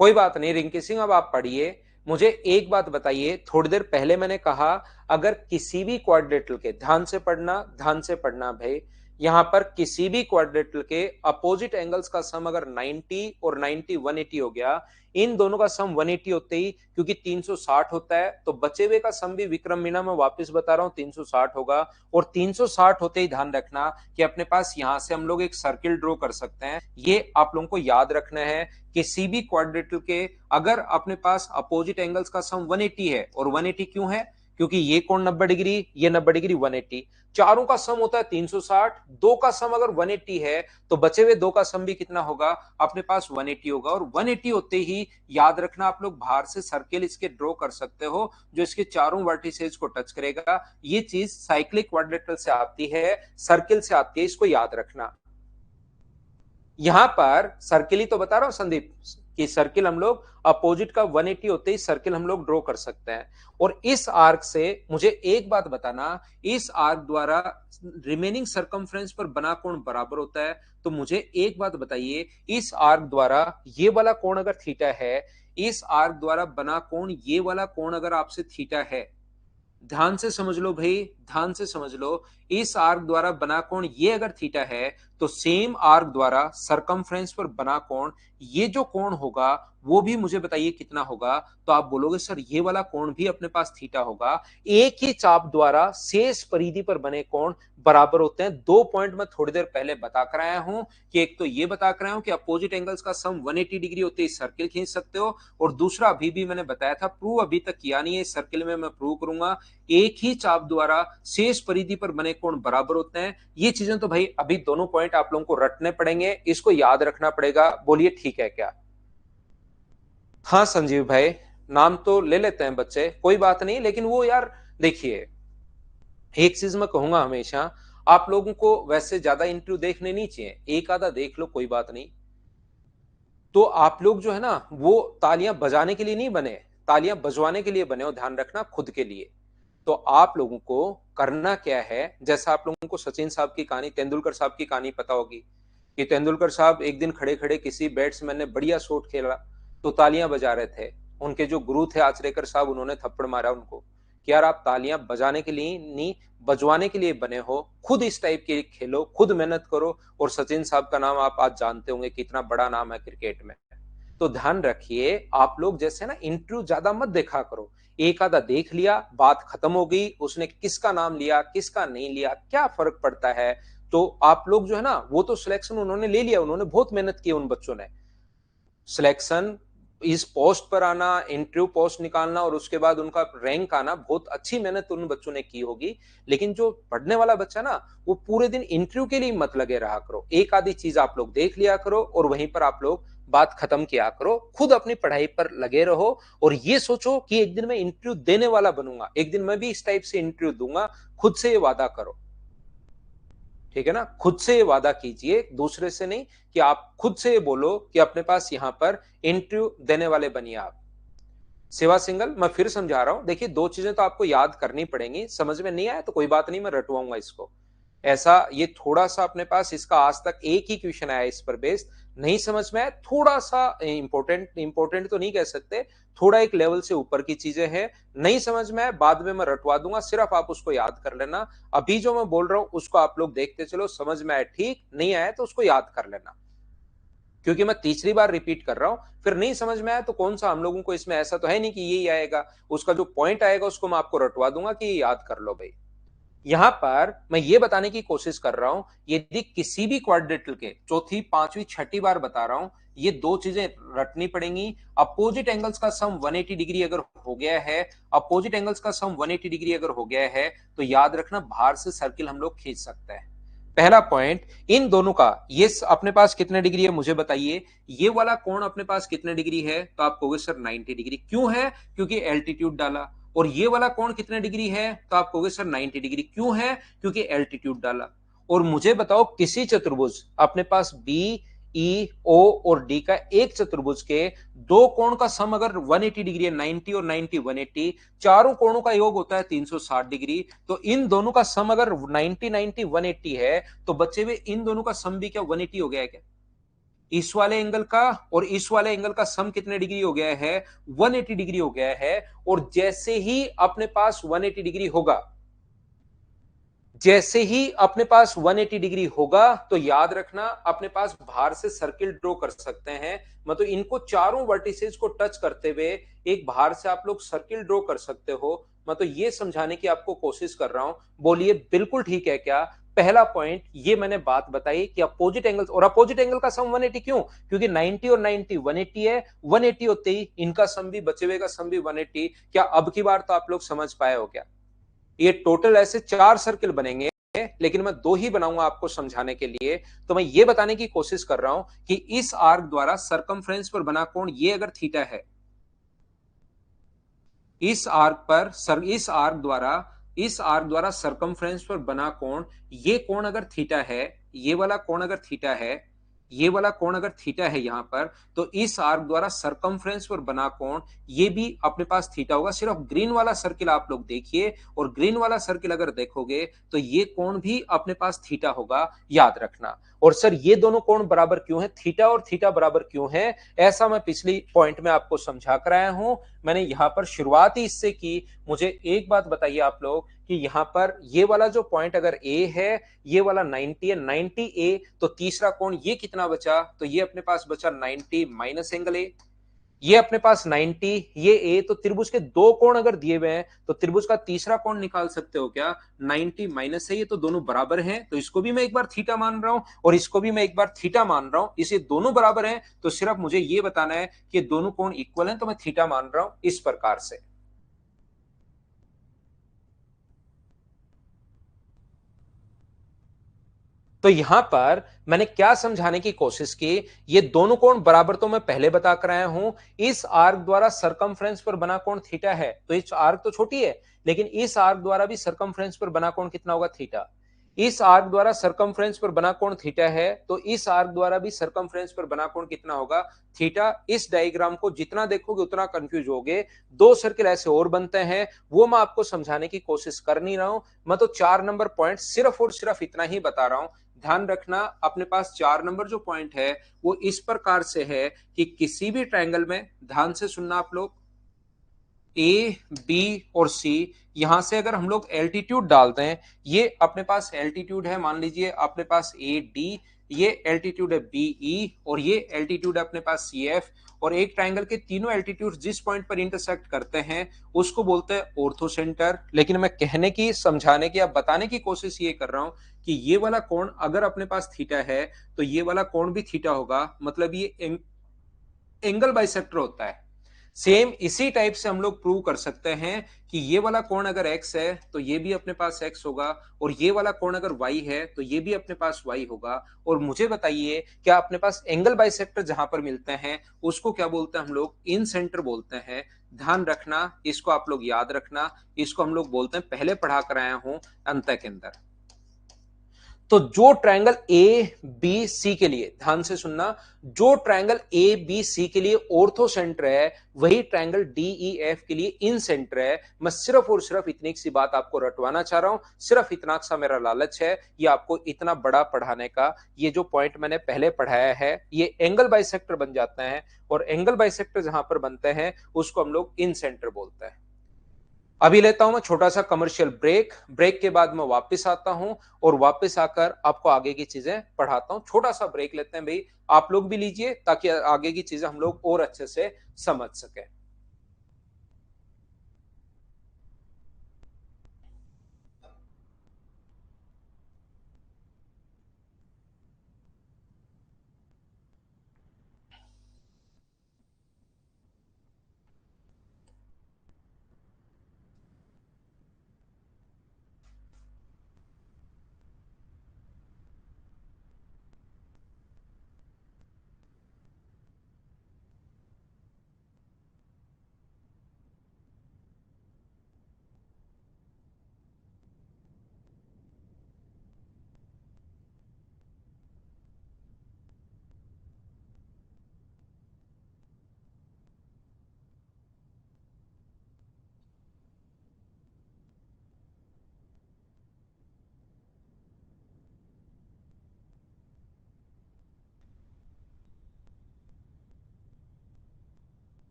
कोई बात नहीं रिंकी सिंह, अब आप पढ़िए। मुझे एक बात बताइए, थोड़ी देर पहले मैंने कहा, अगर किसी भी क्वाड्रेटल के, ध्यान से पढ़ना, ध्यान से पढ़ना भाई, यहां पर किसी भी क्वाड्रेटल के अपोजिट एंगल्स का सम अगर 90 और 90 180 हो गया, इन दोनों का सम 180 होते ही, क्योंकि 360 होता है तो बचे हुए का सम भी विक्रम मीना में वापस बता रहा हूं 360 होगा। और 360 होते ही ध्यान रखना कि अपने पास यहां से हम लोग एक सर्किल ड्रॉ कर सकते हैं। ये आप लोगों को याद रखना है। किसी भी क्वाड्रेटल के अगर अपने पास अपोजिट एंगल्स का सम 180 है, और 180 क्यों है, क्योंकि ये कोण 90 डिग्री, ये 90 डिग्री, 180, चारों का सम होता है 360, दो का सम अगर 180 है तो बचे हुए दो का सम भी कितना होगा, अपने पास 180 होगा। और 180 होते ही याद रखना आप लोग बाहर से सर्किल इसके ड्रॉ कर सकते हो जो इसके चारों वर्टिसेज को टच करेगा। ये चीज साइक्लिक क्वाड्रेटल से आती है, सर्किल से आती है, इसको याद रखना। यहां पर सर्किल ही तो बता रहा हूं संदीप कि सर्किल हम लोग अपोजिट का 180 होते ही सर्किल हम लोग ड्रॉ कर सकते हैं। और इस आर्क से मुझे एक बात बताना, इस आर्क द्वारा रिमेनिंग सरकमफ्रेंस पर बना कोण बराबर होता है। तो मुझे एक बात बताइए, इस आर्क द्वारा ये वाला कोण अगर थीटा है, इस आर्क द्वारा बना कोण ये वाला कोण अगर आपसे थीटा है, ध्यान से समझ लो भाई, ध्यान से समझ लो, इस आर्क द्वारा बना कोण ये अगर थीटा है तो सेम आर्क द्वारा सरकमफ्रेंस पर बना कोण ये जो कोण होगा वो भी मुझे बताइए कितना होगा। तो आप बोलोगे सर ये वाला कोण भी अपने पास थीटा होगा। एक ही चाप द्वारा शेष परिधि पर बने कोण बराबर होते हैं। दो पॉइंट मैं थोड़ी देर पहले बता कर आया हूं कि एक तो ये बता कर आया हूं कि अपोजिट एंगल्स का सम 180 डिग्री होते ही सर्किल खींच सकते हो, और दूसरा अभी भी मैंने बताया था, प्रूव अभी तक किया नहीं है, सर्किल में मैं प्रूव करूंगा, एक ही चाप द्वारा शेष परिधि पर बने कोण बराबर होते हैं। ये चीजें तो भाई अभी दोनों पॉइंट आप लोगों को रटने पड़ेंगे, इसको याद रखना पड़ेगा। बोलिए ठीक है क्या? हाँ संजीव भाई, नाम तो ले लेते हैं बच्चे, कोई बात नहीं, लेकिन वो यार देखिए, एक चीज मैं कहूंगा हमेशा, आप लोगों को वैसे ज्यादा इंटरव्यू देखने नहीं चाहिए, एक आधा देख लो कोई बात नहीं। तो आप लोग जो है ना वो तालियां बजाने के लिए नहीं बने, तालियां बजवाने के लिए बने हो, ध्यान रखना, खुद के लिए। तो आप लोगों को करना क्या है, जैसा आप लोगों को सचिन साहब की कहानी, तेंदुलकर साहब की कहानी पता होगी कि तेंदुलकर साहब एक दिन खड़े खड़े किसी बैट्समैन ने बढ़िया शॉट खेला तो तालियां बजा रहे थे। उनके जो गुरु थे आचरेकर साहब, उन्होंने थप्पड़ मारा उनको कि यार आप तालियां बजाने के लिए नहीं, बजवाने के लिए बने हो, खुद इस टाइप के खेलो, खुद मेहनत करो। और सचिन साहब का नाम आप आज जानते होंगे, कितना बड़ा नाम है क्रिकेट में। तो ध्यान रखिए, आप लोग जैसे ना इंटरव्यू ज्यादा मत देखा करो, एक आधा देख लिया, बात खत्म हो गई, उसने किसका नाम लिया किसका नहीं लिया क्या फर्क पड़ता है। तो आप लोग जो है ना, वो तो सिलेक्शन उन्होंने ले लिया, उन्होंने बहुत मेहनत की, उन बच्चों ने सिलेक्शन, इस पोस्ट पर आना, इंटरव्यू पोस्ट निकालना और उसके बाद उनका रैंक आना, बहुत अच्छी मेहनत उन बच्चों ने की होगी। लेकिन जो पढ़ने वाला बच्चा ना, वो पूरे दिन इंटरव्यू के लिए मत लगे रहा करो, एक आधी चीज आप लोग देख लिया करो और वहीं पर आप लोग बात खत्म किया करो, खुद अपनी पढ़ाई पर लगे रहो। और ये सोचो कि एक दिन मैं इंटरव्यू देने वाला बनूंगा, एक दिन मैं भी इस टाइप से इंटरव्यू दूंगा, खुद से ये वादा करो, ठीक है ना? खुद से ये वादा कीजिए, दूसरे से नहीं, कि आप खुद से ये बोलो कि अपने पास यहां पर इंटरव्यू देने वाले बनिए आप। सेवा सिंगल, मैं फिर समझा रहा हूं, देखिए दो चीजें तो आपको याद करनी पड़ेंगी, समझ में नहीं आया तो कोई बात नहीं, मैं रटवाऊंगा इसको। ऐसा ये थोड़ा सा अपने पास इसका आज तक एक ही क्वेश्चन आया इस पर बेस्ड, नहीं समझ में आया, थोड़ा सा इंपॉर्टेंट, इंपॉर्टेंट तो नहीं कह सकते, थोड़ा एक लेवल से ऊपर की चीजें हैं, नहीं समझ में आया बाद में मैं रटवा दूंगा, सिर्फ आप उसको याद कर लेना। अभी जो मैं बोल रहा हूं उसको आप लोग देखते चलो, समझ में आया ठीक, नहीं आया तो उसको याद कर लेना, क्योंकि मैं तीसरी बार रिपीट कर रहा हूं। फिर नहीं समझ में आया तो कौन सा, हम लोगों को इसमें ऐसा तो है नहीं कि यही आएगा, उसका जो पॉइंट आएगा उसको मैं आपको रटवा दूंगा कि याद कर लो भाई। यहां पर मैं ये बताने की कोशिश कर रहा हूं, यदि किसी भी क्वाड्रेटल के, चौथी पांचवी छठी बार बता रहा हूं, ये दो चीजें रटनी पड़ेंगी। अपोजिट एंगल्स का सम 180 डिग्री अगर हो गया है, अपोजिट एंगल्स का सम 180 डिग्री अगर हो गया है तो याद रखना बाहर से सर्किल हम लोग खींच सकते हैं। पहला पॉइंट, इन दोनों का ये अपने पास कितने डिग्री है मुझे बताइए, ये वाला कोण अपने पास कितने डिग्री है, तो आप कहोगे सर 90 डिग्री, क्यों है, क्योंकि एल्टीट्यूड डाला। और ये वाला कोण कितने डिग्री है, तो आप कहोगे सर 90 डिग्री, क्यों है, क्योंकि एल्टीट्यूड डाला। और मुझे बताओ किसी चतुर्भुज, अपने पास बी, ई, ओ और डी का एक चतुर्भुज के दो कोण का सम अगर 180 डिग्री है, 90 और 90 180, चारों कोणों का योग होता है 360 डिग्री। तो इन दोनों का सम अगर 90 90 180 है तो बच्चे हुए इन दोनों का सम भी क्या 180 हो गया है क्या? इस वाले एंगल का और इस वाले एंगल का सम कितने डिग्री हो गया है, 180 डिग्री हो गया है। और जैसे ही अपने पास 180 डिग्री होगा, जैसे ही अपने पास 180 डिग्री होगा तो याद रखना अपने पास बाहर से सर्किल ड्रॉ कर सकते हैं, मतलब इनको चारों वर्टिसेस को टच करते हुए एक बाहर से आप लोग सर्किल ड्रॉ कर सकते हो। मतलब ये समझाने की आपको कोशिश कर रहा हूं, बोलिए बिल्कुल ठीक है क्या? पहला पॉइंट ये मैंने बात बताई कि अपोजिट एंगल, और अपोजिट एंगल का सम 180 क्यों? क्योंकि 90 और 90 180 है, 180 होते ही इनका सम भी, बचे हुए का सम भी 180। क्या अब की बार तो आप लोग समझ पाए हो क्या? ये टोटल ऐसे 4 सर्किल बनेंगे, लेकिन मैं 2 ही बनाऊंगा आपको समझाने के लिए। तो मैं ये बताने की कोशिश कर रहा हूं कि इस आर्क द्वारा सरकमफ्रेंस पर बना कोण ये अगर थीटा है, इस आर्क द्वारा सरकमफ्रेंस पर बना कोण, ये कोण अगर थीटा है, ये वाला कोण अगर थीटा है, ये वाला कोण अगर थीटा है यहां पर, तो इस आर्क द्वारा सरकमफ्रेंस पर बना कोण ये भी अपने पास थीटा होगा। सिर्फ ग्रीन वाला सर्किल आप लोग देखिए, और ग्रीन वाला सर्किल अगर देखोगे तो ये कोण भी अपने पास थीटा होगा, याद रखना। और सर ये दोनों कोण बराबर क्यों है, थीटा और थीटा बराबर क्यों है? ऐसा मैं पिछली पॉइंट में आपको समझा कर आया हूं, मैंने यहां पर शुरुआत ही इससे की। मुझे एक बात बताइए आप लोग कि यहां पर ये वाला जो पॉइंट अगर ए है, ये वाला 90 है, 90 ए, तो तीसरा कोण ये कितना बचा? तो ये अपने पास बचा 90 माइनस एंगल ए। ये अपने पास 90, ये ए, तो त्रिभुज के दो कोण अगर दिए हुए हैं तो त्रिभुज का तीसरा कोण निकाल सकते हो क्या? 90 माइनस है, ये तो दोनों बराबर हैं, तो इसको भी मैं एक बार थीटा मान रहा हूं और इसको भी मैं एक बार थीटा मान रहा हूं। इसे दोनों बराबर हैं तो सिर्फ मुझे ये बताना है कि दोनों कोण इक्वल हैं, तो मैं थीटा मान रहा हूं इस प्रकार से। तो यहां पर मैंने क्या समझाने की कोशिश की, ये दोनों कोण बराबर तो मैं पहले बता कर आया हूं। इस आर्क द्वारा सरकमफ्रेंस पर बना कोण थीटा है, तो इस आर्क तो छोटी है, लेकिन इस आर्क द्वारा भी सरकमफ्रेंस पर बना कोण कितना होगा? थीटा। इस आर्क द्वारा सरकमफ्रेंस पर बना कोण थीटा है, तो इस आर्क द्वारा भी सरकमफ्रेंस पर बना कोण कितना होगा? थीटा। इस डायग्राम को जितना देखोगे उतना कंफ्यूज होगे। दो सर्किल ऐसे और बनते हैं, वो मैं आपको समझाने की कोशिश कर नहीं रहा हूं। मैं तो 4 नंबर पॉइंट सिर्फ और सिर्फ इतना ही बता रहा हूं। ध्यान रखना अपने पास 4 नंबर जो पॉइंट है वो इस प्रकार से है कि किसी भी ट्रायंगल में, ध्यान से सुनना आप लोग, ए बी और सी, यहां से अगर हम लोग एल्टीट्यूड डालते हैं, ये अपने पास एल्टीट्यूड है, मान लीजिए अपने पास ए डी, ये एल्टीट्यूड है बी ई, और ये एल्टीट्यूड है अपने पास सी एफ, और एक ट्रायंगल के तीनों एल्टीट्यूड जिस पॉइंट पर इंटरसेक्ट करते हैं उसको बोलते हैं ऑर्थो सेंटर। लेकिन मैं कहने की, समझाने की या बताने की कोशिश ये कर रहा हूं कि ये वाला कोण अगर अपने पास थीटा है तो ये वाला कोण भी थीटा होगा, मतलब ये एंगल बाइसेक्टर होता है। सेम इसी टाइप से हम लोग प्रूव कर सकते हैं कि ये वाला कोण अगर x है तो ये भी अपने पास x होगा, और ये वाला कोण अगर y है तो ये भी अपने पास y होगा। और मुझे बताइए क्या अपने पास एंगल बाइसेक्टर जहां पर मिलते हैं उसको क्या बोलते हैं हम लोग? इन सेंटर बोलते हैं। ध्यान रखना, इसको आप लोग याद रखना, इसको हम लोग बोलते हैं, पहले पढ़ा कर आया हूं अंत के अंदर। तो जो ट्रायंगल ए बी सी के लिए, ध्यान से सुनना, जो ट्रायंगल ए बी सी के लिए ऑर्थो सेंटर है वही ट्रायंगल डी ई एफ के लिए इन सेंटर है। मैं सिर्फ और सिर्फ इतनी सी बात आपको रटवाना चाह रहा हूं, सिर्फ इतना सा मेरा लालच है, ये आपको इतना बड़ा पढ़ाने का। ये जो पॉइंट मैंने पहले पढ़ाया है ये एंगल बाइसेक्टर बन जाता है, और एंगल बाइसेक्टर जहां पर बनते हैं उसको हम लोग इन सेंटर बोलते हैं। अभी लेता हूं मैं छोटा सा कमर्शियल ब्रेक, ब्रेक के बाद मैं वापस आता हूं और वापस आकर आपको आगे की चीजें पढ़ाता हूं। छोटा सा ब्रेक लेते हैं भाई, आप लोग भी लीजिए ताकि आगे की चीजें हम लोग और अच्छे से समझ सकें।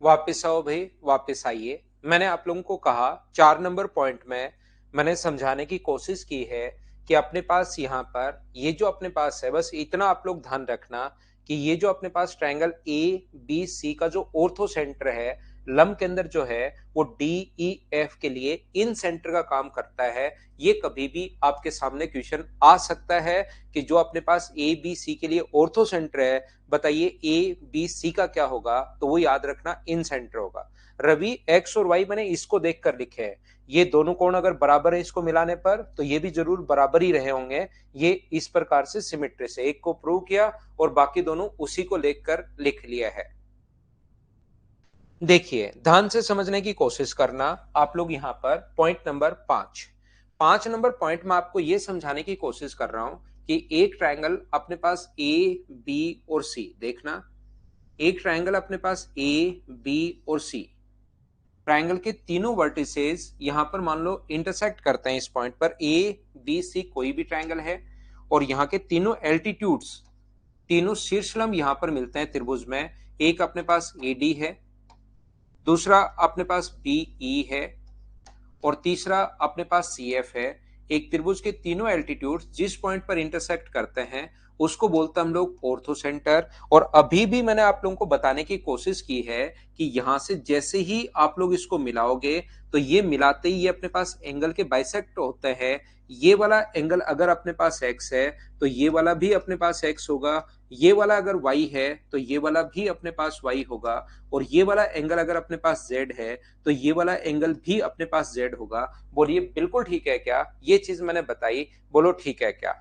वापस आओ भाई, वापस आइए। मैंने आप लोगों को कहा 4 नंबर पॉइंट में मैंने समझाने की कोशिश की है कि अपने पास यहाँ पर ये जो अपने पास है, बस इतना आप लोग ध्यान रखना कि ये जो अपने पास ट्रायंगल ए बी सी का जो ऑर्थो सेंटर है, लंब के अंदर जो है वो डी ई एफ के लिए इन सेंटर का काम करता है। ये कभी भी आपके सामने क्वेश्चन आ सकता है कि जो अपने पास ए बी सी के लिए ऑर्थो सेंटर है, बताइए ए बी सी का क्या होगा, तो वो याद रखना इन सेंटर होगा। रवि एक्स और वाई मैंने इसको देखकर लिखे हैं, ये दोनों कोण अगर बराबर है इसको मिलाने पर तो ये भी जरूर बराबर ही रहे होंगे। ये इस प्रकार से सिमेट्री से एक को प्रूव किया और बाकी दोनों उसी को लेकर लिख लिया है। देखिए ध्यान से समझने की कोशिश करना आप लोग। यहां पर पॉइंट नंबर 5 नंबर पॉइंट में आपको यह समझाने की कोशिश कर रहा हूं कि एक ट्रायंगल अपने पास ए बी और सी, देखना एक ट्रायंगल अपने पास ए बी और सी, ट्रायंगल के तीनों वर्टिसेस यहां पर मान लो इंटरसेक्ट करते हैं इस पॉइंट पर। ए बी सी कोई भी ट्रायंगल है और यहाँ के तीनों एल्टीट्यूड्स, तीनों शीर्षलंब यहां पर मिलते हैं त्रिभुज में। एक अपने पास ए डी है, दूसरा अपने पास बी ई है और तीसरा अपने पास सी एफ है। एक त्रिभुज के तीनों एल्टीट्यूड जिस पॉइंट पर इंटरसेक्ट करते हैं उसको बोलते हैं हम लोग ऑर्थो सेंटर। और अभी भी मैंने आप लोगों को बताने की कोशिश की है कि यहां से जैसे ही आप लोग इसको मिलाओगे तो ये मिलाते ही ये अपने पास एंगल के बाइसेक्ट होते हैं। ये वाला एंगल अगर अपने पास एक्स है तो ये वाला भी अपने पास एक्स होगा, ये वाला अगर वाई है तो ये वाला भी अपने पास वाई होगा, और ये वाला एंगल अगर अपने पास जेड है तो ये वाला एंगल भी अपने पास जेड होगा। बोलिए बिल्कुल ठीक है क्या? ये चीज मैंने बताई, बोलो ठीक है क्या?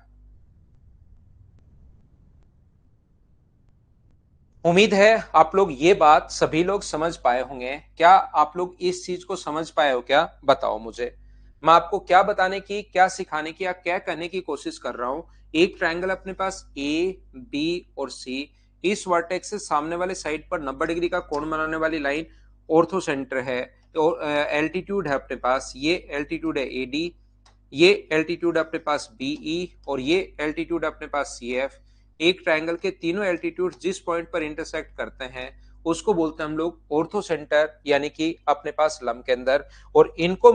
उम्मीद है आप लोग ये बात सभी लोग समझ पाए होंगे। क्या आप लोग इस चीज को समझ पाए हो क्या? बताओ मुझे। मैं आपको क्या बताने की, क्या सिखाने की या क्या कहने की कोशिश कर रहा हूं। एक ट्रायंगल अपने पास ए बी और सी, इस वर्टेक्स से सामने वाले साइड पर 90 डिग्री का कोण बनाने वाली लाइन ऑर्थो सेंटर है। तो एल्टीट्यूड है अपने पास, ये एल्टीट्यूड है ए डी, ये एल्टीट्यूड अपने पास बीई और ये एल्टीट्यूड अपने पास सी एफ। एक ट्रायंगल के तीनों एल्टीट्यूड जिस पॉइंट पर इंटरसेक्ट करते हैं उसको बोलते हैं हम लोग ऑर्थो सेंटर, यानी कि अपने पास लंब के अंदर। और इनको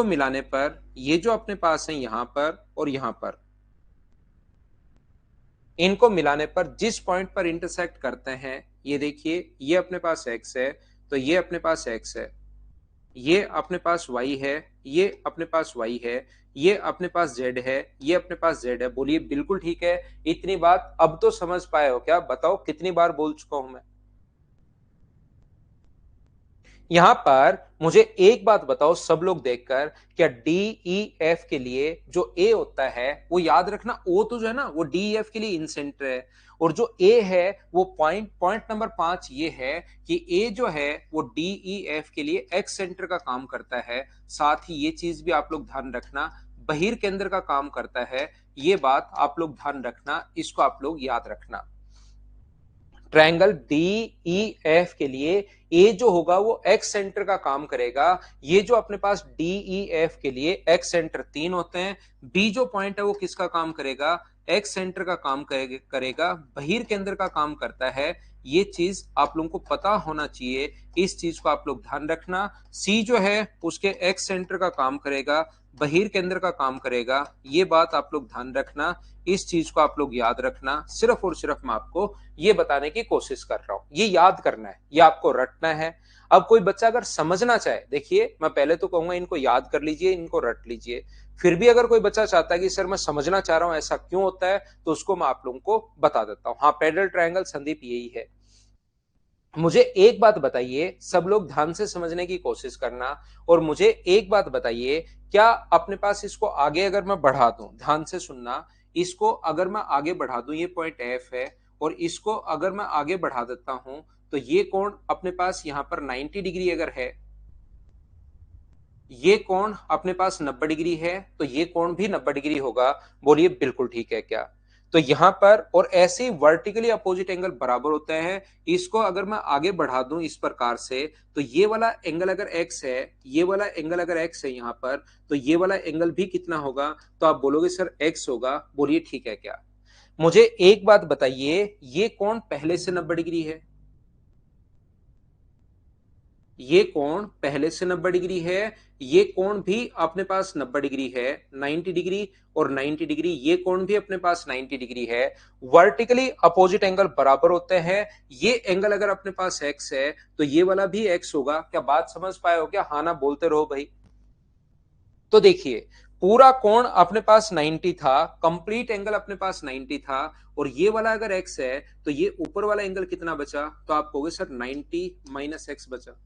मिलाने पर ये जो अपने पास है यहां पर और यहां पर, इनको मिलाने पर जिस पॉइंट पर इंटरसेक्ट करते हैं, ये देखिए ये अपने पास x है तो ये अपने पास x है, ये अपने पास y है, ये अपने पास y है, ये अपने पास z है, ये अपने पास z है। बोलिए बिल्कुल ठीक है। इतनी बात अब तो समझ पाए हो क्या? बताओ कितनी बार बोल चुका हूं मैं। यहां पर मुझे एक बात बताओ सब लोग देखकर, क्या डी ई एफ के लिए जो ए होता है वो याद रखना, ओ तो जो है ना वो डी एफ के लिए इन सेंटर है, और जो ए है वो पॉइंट नंबर 5 ये है कि ए जो है वो डी ई एफ के लिए एक्स सेंटर का काम करता है। साथ ही ये चीज भी आप लोग ध्यान रखना, बहिर केंद्र का काम करता है। ये बात आप लोग ध्यान रखना, इसको आप लोग याद रखना। ट्रायंगल डी ई एफ के लिए ए जो होगा वो एक्स सेंटर का काम करेगा। ये जो अपने पास डी ई एफ के लिए एक्स सेंटर 3 होते हैं, बी जो पॉइंट है वो किसका काम करेगा? एक्स सेंटर का काम करेगा, बहिर केंद्र का काम करता है। ये चीज आप लोगों को पता होना चाहिए, इस चीज को आप लोग ध्यान रखना। सी जो है उसके एक्स सेंटर का काम करेगा, बहिर केंद्र का काम करेगा। ये बात आप लोग ध्यान रखना, इस चीज को आप लोग याद रखना। सिर्फ और सिर्फ मैं आपको ये बताने की कोशिश कर रहा हूं, ये याद करना है, ये आपको रटना है। अब कोई बच्चा अगर समझना चाहे, देखिए मैं पहले तो कहूंगा इनको याद कर लीजिए, इनको रट लीजिए। फिर भी अगर कोई बच्चा चाहता है कि सर मैं समझना चाह रहा हूं ऐसा क्यों होता है, तो उसको मैं आप लोगों को बता देता हूं। हाँ, पैरेलल ट्रायंगल संदीप यही है। मुझे एक बात बताइए, सब लोग ध्यान से समझने की कोशिश करना, और मुझे एक बात बताइए, क्या अपने पास इसको आगे अगर मैं बढ़ा दूं, ध्यान से सुनना, इसको अगर मैं आगे बढ़ा दूं, ये पॉइंट एफ है, और इसको अगर मैं आगे बढ़ा देता हूं तो ये कोण अपने पास यहां पर 90 डिग्री अगर है, ये कोण अपने पास 90 डिग्री है, तो ये कोण भी 90 डिग्री होगा। बोलिए बिल्कुल ठीक है क्या? तो यहां पर और ऐसे वर्टिकली अपोजिट एंगल बराबर होते हैं। इसको अगर मैं आगे बढ़ा दूं इस प्रकार से, तो ये वाला एंगल अगर x है, ये वाला एंगल अगर x है यहां पर, तो ये वाला एंगल भी कितना होगा? तो आप बोलोगे सर x होगा। बोलिए ठीक है क्या? मुझे एक बात बताइए, ये कोण पहले से 90 डिग्री है, ये कोण पहले से 90 डिग्री है, ये कोण भी अपने पास 90 डिग्री है, 90 डिग्री और 90 डिग्री, ये कोण भी अपने पास 90 डिग्री है। वर्टिकली अपोजिट एंगल बराबर होते हैं। ये एंगल अगर अपने पास x है तो ये वाला भी x होगा। क्या बात समझ पाए हो क्या? हाँ ना बोलते रहो भाई। तो देखिए, पूरा कोण अपने पास 90 था, कंप्लीट एंगल अपने पास 90 था, और ये वाला अगर x है तो ये ऊपर वाला एंगल कितना बचा? तो आप कहोगे सर 90 माइनस x बचा।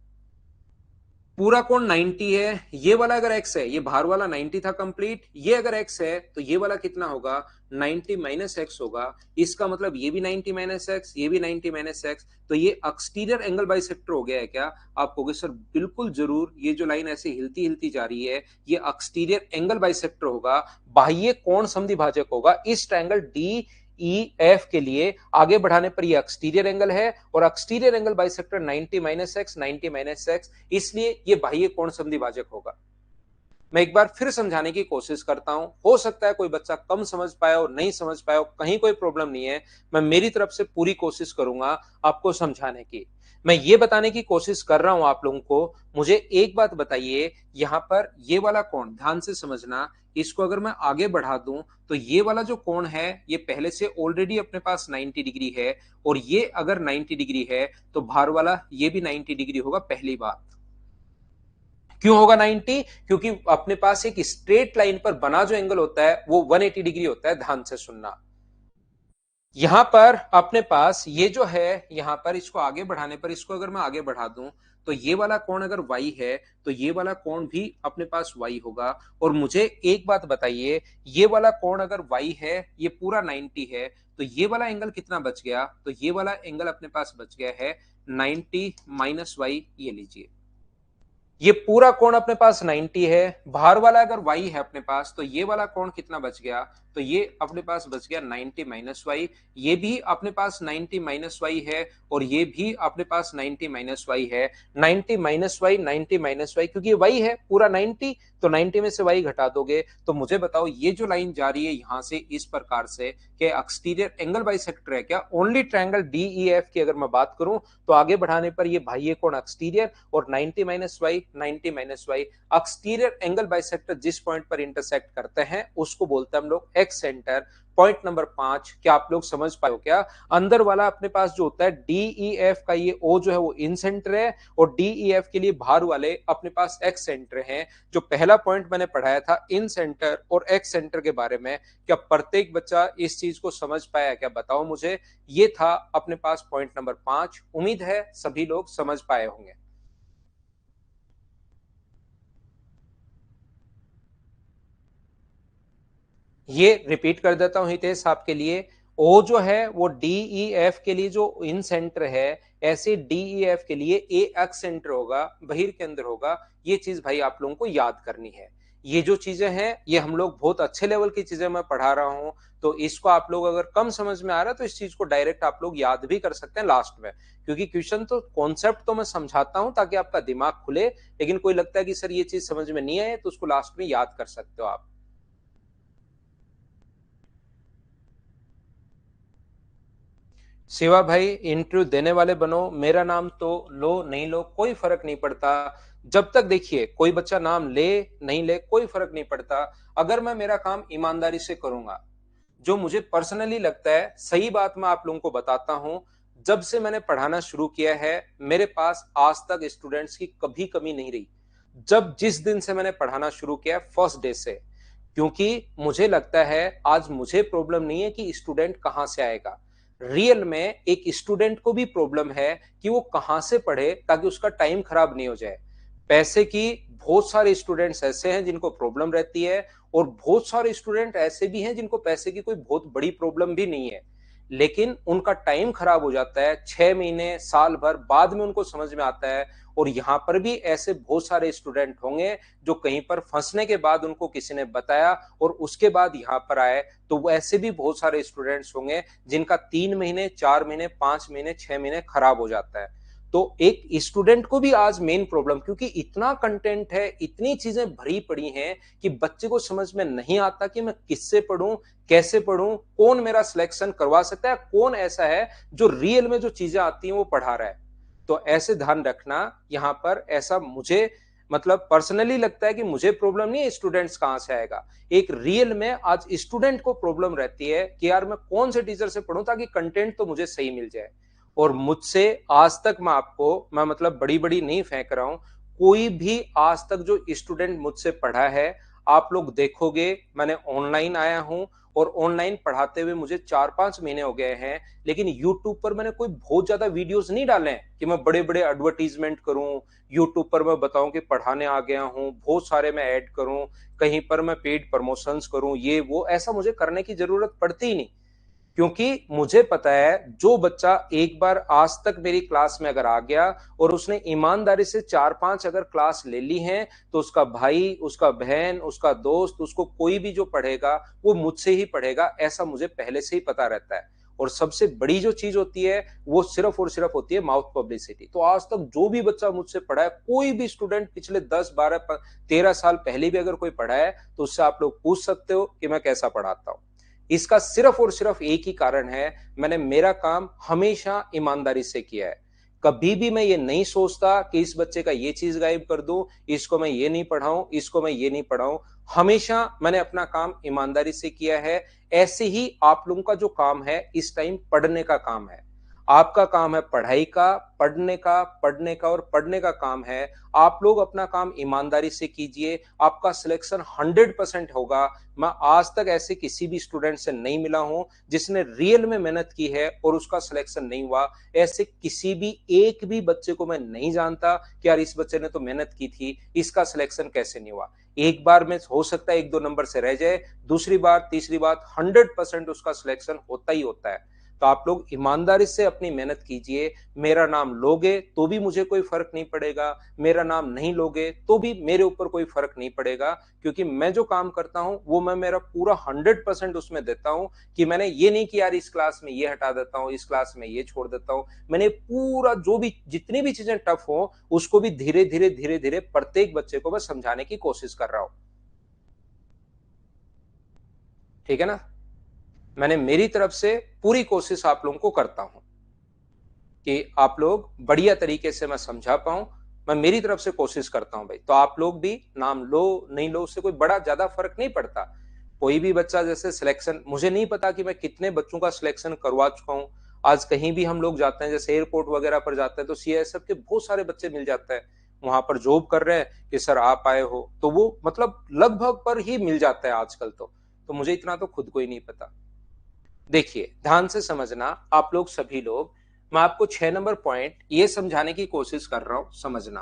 पूरा कोण 90 है, ये वाला अगर x है, ये बाहर वाला 90 था कंप्लीट, ये अगर x है तो ये वाला कितना होगा? 90 माइनस x होगा। इसका मतलब ये भी 90 माइनस x, ये भी 90 माइनस x, तो ये एक्सटीरियर एंगल बाइसेक्टर हो गया है क्या? आप कहोगे सर बिल्कुल जरूर, ये जो लाइन ऐसे हिलती हिलती जा रही है ये एक्सटीरियर एंगल बाइसेक्टर होगा, बाह्य कोण समद्विभाजक होगा। इस ट्रायंगल डी ई एफ के लिए आगे बढ़ाने पर ये एक्सटीरियर एंगल है, और exterior angle bisector 90 minus x, 90 minus x, इसलिए ये बाह्य कोण समद्विभाजक होगा। मैं एक बार फिर समझाने की कोशिश करता हूं, हो सकता है कोई बच्चा कम समझ पाया हो, नहीं समझ पाया हो, कहीं कोई प्रॉब्लम नहीं है। मैं मेरी तरफ से पूरी कोशिश करूंगा आपको समझाने की। मैं ये बताने की कोशिश कर रहा हूं आप लोगों को। मुझे एक बात बताइए, यहां पर ये वाला कोण ध्यान से समझना, इसको अगर मैं आगे बढ़ा दूं तो ये वाला जो कोण है ये पहले से ऑलरेडी अपने पास 90 डिग्री है, और ये अगर 90 डिग्री है तो बाहर वाला ये भी 90 डिग्री होगा। पहली बात, क्यों होगा 90? क्योंकि अपने पास एक स्ट्रेट लाइन पर बना जो एंगल होता है वो 180 डिग्री होता है। ध्यान से सुनना, यहां पर अपने पास ये जो है, यहां पर इसको आगे बढ़ाने पर, इसको अगर मैं आगे बढ़ा दूं तो ये वाला कोण अगर y है तो ये वाला कोण भी अपने पास y होगा। और मुझे एक बात बताइए, ये वाला कोण अगर y है, ये पूरा 90 है, तो ये वाला एंगल कितना बच गया? तो ये वाला एंगल अपने पास बच गया है 90 माइनस y। ये लीजिए, ये पूरा कोण अपने पास 90 है, बाहर वाला अगर y है अपने पास तो ये वाला कोण कितना बच गया? तो ये अपने पास बच गया 90 माइनस वाई। ये भी अपने पास 90 माइनस वाई है, और ये भी अपने पास 90 माइनस वाई है। 90 माइनस वाई, 90 माइनस वाई, क्योंकि y है पूरा 90, तो 90 में से y घटा दोगे तो मुझे बताओ ये जो लाइन जा रही है यहां से इस प्रकार से, कि एक्सटीरियर एंगल बाइसेक्टर है क्या? ओनली ट्रायंगल डीईएफ की अगर मैं बात करूं तो आगे बढ़ाने पर ये बाह्य कोण एक्सटीरियर, और 90 minus Y, 90 minus Y, exterior angle bisector जिस पॉइंट पर इंटरसेक्ट करते हैं उसको बोलते हैं हम लोग एक्स सेंटर। पॉइंट नंबर 5, क्या आप लोग समझ पाए हो क्या? अंदर वाला अपने पास जो होता है डीईएफ का ये ओ जो है वो इन सेंटर है, और डीईएफ के लिए बाहर वाले अपने पास एक्स सेंटर हैं। जो पहला पॉइंट मैंने पढ़ाया था इन सेंटर और एक्स सेंटर के बारे में, क्या प्रत्येक बच्चा इस चीज को समझ पाया क्या? बताओ मुझे। ये था अपने पास पॉइंट नंबर 5। उम्मीद है सभी लोग समझ पाए होंगे। ये रिपीट कर देता हूं हितेश आपके लिए। ओ जो है वो डीईएफ के लिए जो इन सेंटर है, ऐसे डीईएफ के लिए ए एक्स सेंटर होगा, बहिर्केंद्र होगा। ये चीज भाई आप लोगों को याद करनी है। ये जो चीजें हैं ये हम लोग बहुत अच्छे लेवल की चीजें मैं पढ़ा रहा हूं, तो इसको आप लोग अगर कम समझ में आ रहा है तो इस चीज को डायरेक्ट आप लोग याद भी कर सकते हैं लास्ट में, क्योंकि क्वेश्चन तो कॉन्सेप्ट तो मैं समझाता हूं ताकि आपका दिमाग खुले, लेकिन कोई लगता है कि सर ये चीज समझ में नहीं आए तो उसको लास्ट में याद कर सकते हो आप। शिवा भाई, इंटरव्यू देने वाले बनो, मेरा नाम तो लो नहीं लो कोई फर्क नहीं पड़ता। जब तक देखिए कोई बच्चा नाम ले नहीं ले कोई फर्क नहीं पड़ता, अगर मैं मेरा काम ईमानदारी से करूंगा, जो मुझे पर्सनली लगता है सही बात मैं आप लोगों को बताता हूं। जब से मैंने पढ़ाना शुरू किया है मेरे पास आज तक स्टूडेंट्स की कभी कमी नहीं रही। जब जिस दिन से मैंने पढ़ाना शुरू किया फर्स्ट डे से, क्योंकि मुझे लगता है आज मुझे प्रॉब्लम नहीं है कि स्टूडेंट कहां से आएगा। रियल में एक स्टूडेंट को भी प्रॉब्लम है कि वो कहां से पढ़े ताकि उसका टाइम खराब नहीं हो जाए। पैसे की बहुत सारे स्टूडेंट्स ऐसे हैं जिनको प्रॉब्लम रहती है, और बहुत सारे स्टूडेंट ऐसे भी हैं जिनको पैसे की कोई बहुत बड़ी प्रॉब्लम भी नहीं है, लेकिन उनका टाइम खराब हो जाता है 6 महीने साल भर बाद में उनको समझ में आता है। और यहाँ पर भी ऐसे बहुत सारे स्टूडेंट होंगे जो कहीं पर फंसने के बाद उनको किसी ने बताया और उसके बाद यहाँ पर आए, तो वो ऐसे भी बहुत सारे स्टूडेंट्स होंगे जिनका 3 महीने 4 महीने 5 महीने 6 महीने खराब हो जाता है। तो एक स्टूडेंट को भी आज मेन प्रॉब्लम, क्योंकि इतना कंटेंट है, इतनी चीजें भरी पड़ी हैं कि बच्चे को समझ में नहीं आता कि मैं किससे पढ़ूं, कैसे पढ़ूं, कौन मेरा सिलेक्शन करवा सकता है, कौन ऐसा है जो रियल में जो चीजें आती हैं वो पढ़ा रहा है। तो ऐसे ध्यान रखना यहां पर। ऐसा मुझे मतलब पर्सनली लगता है कि मुझे प्रॉब्लम नहीं है स्टूडेंट्स कहां से आएगा, एक रियल में आज स्टूडेंट को प्रॉब्लम रहती है कि यार मैं कौन से टीचर से पढ़ूं ताकि कंटेंट तो मुझे सही मिल जाए। और मुझसे आज तक मैं मतलब बड़ी बड़ी नहीं फेंक रहा हूं, कोई भी आज तक जो स्टूडेंट मुझसे पढ़ा है, आप लोग देखोगे मैंने ऑनलाइन आया हूं और ऑनलाइन पढ़ाते हुए मुझे 4-5 महीने हो गए हैं, लेकिन यूट्यूब पर मैंने कोई बहुत ज्यादा वीडियोस नहीं डाले हैं कि मैं बड़े बड़े एडवर्टीजमेंट करूं, यूट्यूब पर मैं बताऊं कि पढ़ाने आ गया हूं, बहुत सारे मैं ऐड करूं, कहीं पर मैं पेड प्रमोशंस करूं, ये वो ऐसा मुझे करने की जरूरत पड़ती ही नहीं। क्योंकि मुझे पता है जो बच्चा एक बार आज तक मेरी क्लास में अगर आ गया और उसने ईमानदारी से 4-5 अगर क्लास ले ली हैं, तो उसका भाई, उसका बहन, उसका दोस्त, उसको कोई भी जो पढ़ेगा वो मुझसे ही पढ़ेगा, ऐसा मुझे पहले से ही पता रहता है। और सबसे बड़ी जो चीज होती है वो सिर्फ और सिर्फ होती है माउथ पब्लिसिटी। तो आज तक जो भी बच्चा मुझसे पढ़ा है, कोई भी स्टूडेंट पिछले 10-12-13 साल पहले भी अगर कोई पढ़ा है, तो उससे आप लोग पूछ सकते हो कि मैं कैसा पढ़ाता हूं। इसका सिर्फ और सिर्फ एक ही कारण है, मैंने मेरा काम हमेशा ईमानदारी से किया है। कभी भी मैं ये नहीं सोचता कि इस बच्चे का ये चीज गायब कर दूं, इसको मैं ये नहीं पढ़ाऊं, इसको मैं ये नहीं पढ़ाऊं। हमेशा मैंने अपना काम ईमानदारी से किया है। ऐसे ही आप लोगों का जो काम है इस टाइम पढ़ने का काम है। आपका काम है पढ़ाई का, पढ़ने का और पढ़ने का काम है। आप लोग अपना काम ईमानदारी से कीजिए, आपका सिलेक्शन 100% होगा। मैं आज तक ऐसे किसी भी स्टूडेंट से नहीं मिला हूं जिसने रियल में मेहनत की है और उसका सिलेक्शन नहीं हुआ। ऐसे किसी भी एक भी बच्चे को मैं नहीं जानता कि यार इस बच्चे ने तो मेहनत की थी, इसका सिलेक्शन कैसे नहीं हुआ। एक बार में हो सकता है 1-2 नंबर से रह जाए, दूसरी बार, तीसरी बार 100% उसका सिलेक्शन होता ही होता है। तो आप लोग ईमानदारी से अपनी मेहनत कीजिए। मेरा नाम लोगे तो भी मुझे कोई फर्क नहीं पड़ेगा, मेरा नाम नहीं लोगे तो भी मेरे ऊपर कोई फर्क नहीं पड़ेगा, क्योंकि मैं जो काम करता हूं वो मैं मेरा पूरा 100% उसमें देता हूं। कि मैंने ये नहीं कि यार इस क्लास में ये हटा देता हूं, इस क्लास में ये छोड़ देता हूं। मैंने पूरा जो भी जितनी भी चीजें टफ हो उसको भी धीरे धीरे धीरे धीरे प्रत्येक बच्चे को मैं समझाने की कोशिश कर रहा हूं। ठीक है ना। मैंने मेरी तरफ से पूरी कोशिश आप लोगों को करता हूं कि आप लोग बढ़िया तरीके से मैं समझा पाऊं। मैं मेरी तरफ से कोशिश करता हूं भाई। तो आप लोग भी नाम लो नहीं लो उससे कोई बड़ा ज्यादा फर्क नहीं पड़ता। कोई भी बच्चा जैसे सिलेक्शन, मुझे नहीं पता कि मैं कितने बच्चों का सिलेक्शन करवा चुका हूं। आज कहीं भी हम लोग जाते हैं, जैसे एयरपोर्ट वगैरह पर जाते हैं, तो सीआईएसएफ के बहुत सारे बच्चे मिल जाते हैं, वहां पर जॉब कर रहे हैं कि सर आप आए हो, तो वो मतलब लगभग पर ही मिल जाता है आजकल। तो मुझे इतना तो खुद को ही नहीं पता। देखिए ध्यान से समझना आप लोग सभी लोग, मैं आपको 6 नंबर पॉइंट ये समझाने की कोशिश कर रहा हूं, समझना।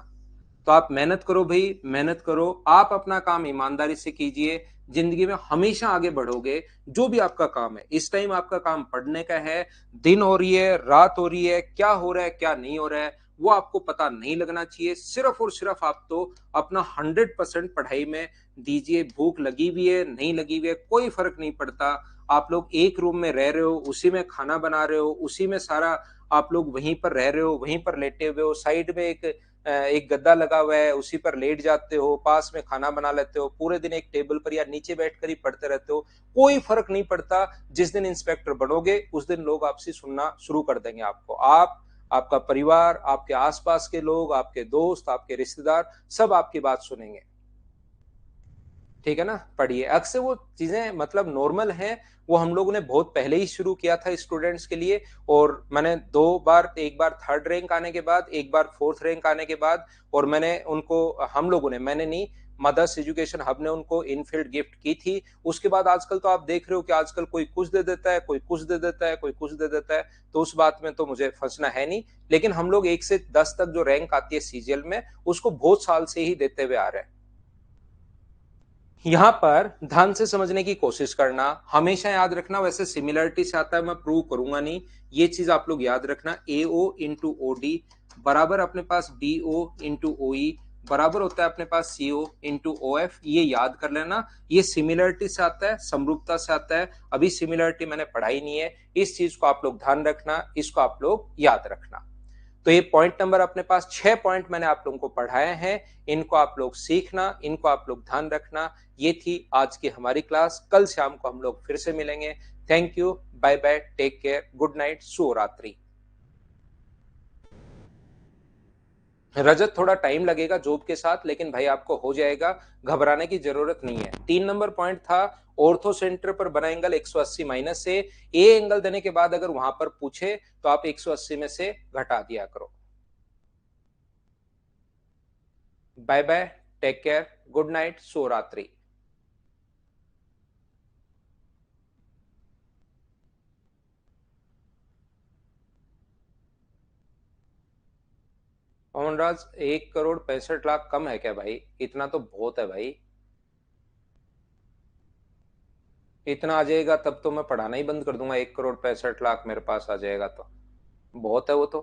तो आप मेहनत करो भाई, मेहनत करो, आप अपना काम ईमानदारी से कीजिए। जिंदगी में हमेशा आगे बढ़ोगे। जो भी आपका काम है, इस टाइम आपका काम पढ़ने का है, दिन हो रही है, रात हो रही है, क्या हो रहा है क्या नहीं हो रहा है वो आपको पता नहीं लगना चाहिए। सिर्फ और सिर्फ आप तो अपना 100% पढ़ाई में दीजिए। भूख लगी हुई है नहीं लगी हुई है कोई फर्क नहीं पड़ता। आप लोग एक रूम में रह रहे हो, उसी में खाना बना रहे हो, उसी में सारा आप लोग वहीं पर रह रहे हो, वहीं पर लेटे हुए हो, साइड में एक गद्दा लगा हुआ है, उसी पर लेट जाते हो, पास में खाना बना लेते हो, पूरे दिन एक टेबल पर या नीचे बैठकर ही पढ़ते रहते हो, कोई फर्क नहीं पड़ता। जिस दिन इंस्पेक्टर बनोगे उस दिन लोग आपसे सुनना शुरू कर देंगे आपको। आपका परिवार, आपके आसपास के लोग, आपके दोस्त, आपके रिश्तेदार सब आपकी बात सुनेंगे। ठीक है ना। पढ़िए। अक्सर वो चीजें मतलब नॉर्मल हैं, वो हम लोगों ने बहुत पहले ही शुरू किया था स्टूडेंट्स के लिए। और मैंने 2 बार, एक बार 3rd रैंक आने के बाद, एक बार 4th रैंक आने के बाद, और मैंने उनको, हम लोगों ने, मैंने नहीं, मदर्स एजुकेशन हब ने उनको इनफील्ड गिफ्ट की थी। उसके बाद आजकल तो आप देख रहे हो कि आजकल कोई कुछ दे देता है, कोई कुछ दे देता है, कोई कुछ दे देता है। तो उस बात में तो मुझे फंसना है नहीं। लेकिन हम लोग 1 से 10 तक जो रैंक आती है सीजीएल में, उसको बहुत साल से ही देते हुए आ रहे हैं। यहां पर ध्यान से समझने की कोशिश करना, हमेशा याद रखना। वैसे सिमिलरिटी से आता है, मैं प्रूव करूंगा नहीं, ये चीज आप लोग याद रखना। AO इंटू OD बराबर अपने पास BO इंटू OE बराबर होता है अपने पास CO इंटू OF। ये याद कर लेना। ये सिमिलरिटी से आता है, समरूपता से आता है। अभी सिमिलरिटी मैंने पढ़ाई नहीं है, इस चीज को आप लोग ध्यान रखना, इसको आप लोग याद रखना। तो ये पॉइंट नंबर अपने पास 6 पॉइंट मैंने आप लोगों को पढ़ाए हैं, इनको आप लोग सीखना, इनको आप लोग ध्यान रखना। ये थी आज की हमारी क्लास। कल शाम को हम लोग फिर से मिलेंगे। Thank you, bye bye, take care, good night, शुभ रात्रि। रजत थोड़ा टाइम लगेगा जॉब के साथ, लेकिन भाई आपको हो जाएगा, घबराने की जरूरत नहीं है। 3 नंबर पॉइंट था ऑर्थो सेंटर पर बना एंगल 180 माइनस से, ए एंगल देने के बाद अगर वहां पर पूछे तो आप 180 में से घटा दिया करो। Bye bye, take care, good night, शुभ रात्रि। पवनराज, 1 करोड़ 65 लाख कम है क्या भाई? इतना तो बहुत है भाई। इतना आ जाएगा तब तो मैं पढ़ाना ही बंद कर दूंगा। 1 करोड़ 65 लाख मेरे पास आ जाएगा तो बहुत है वो तो।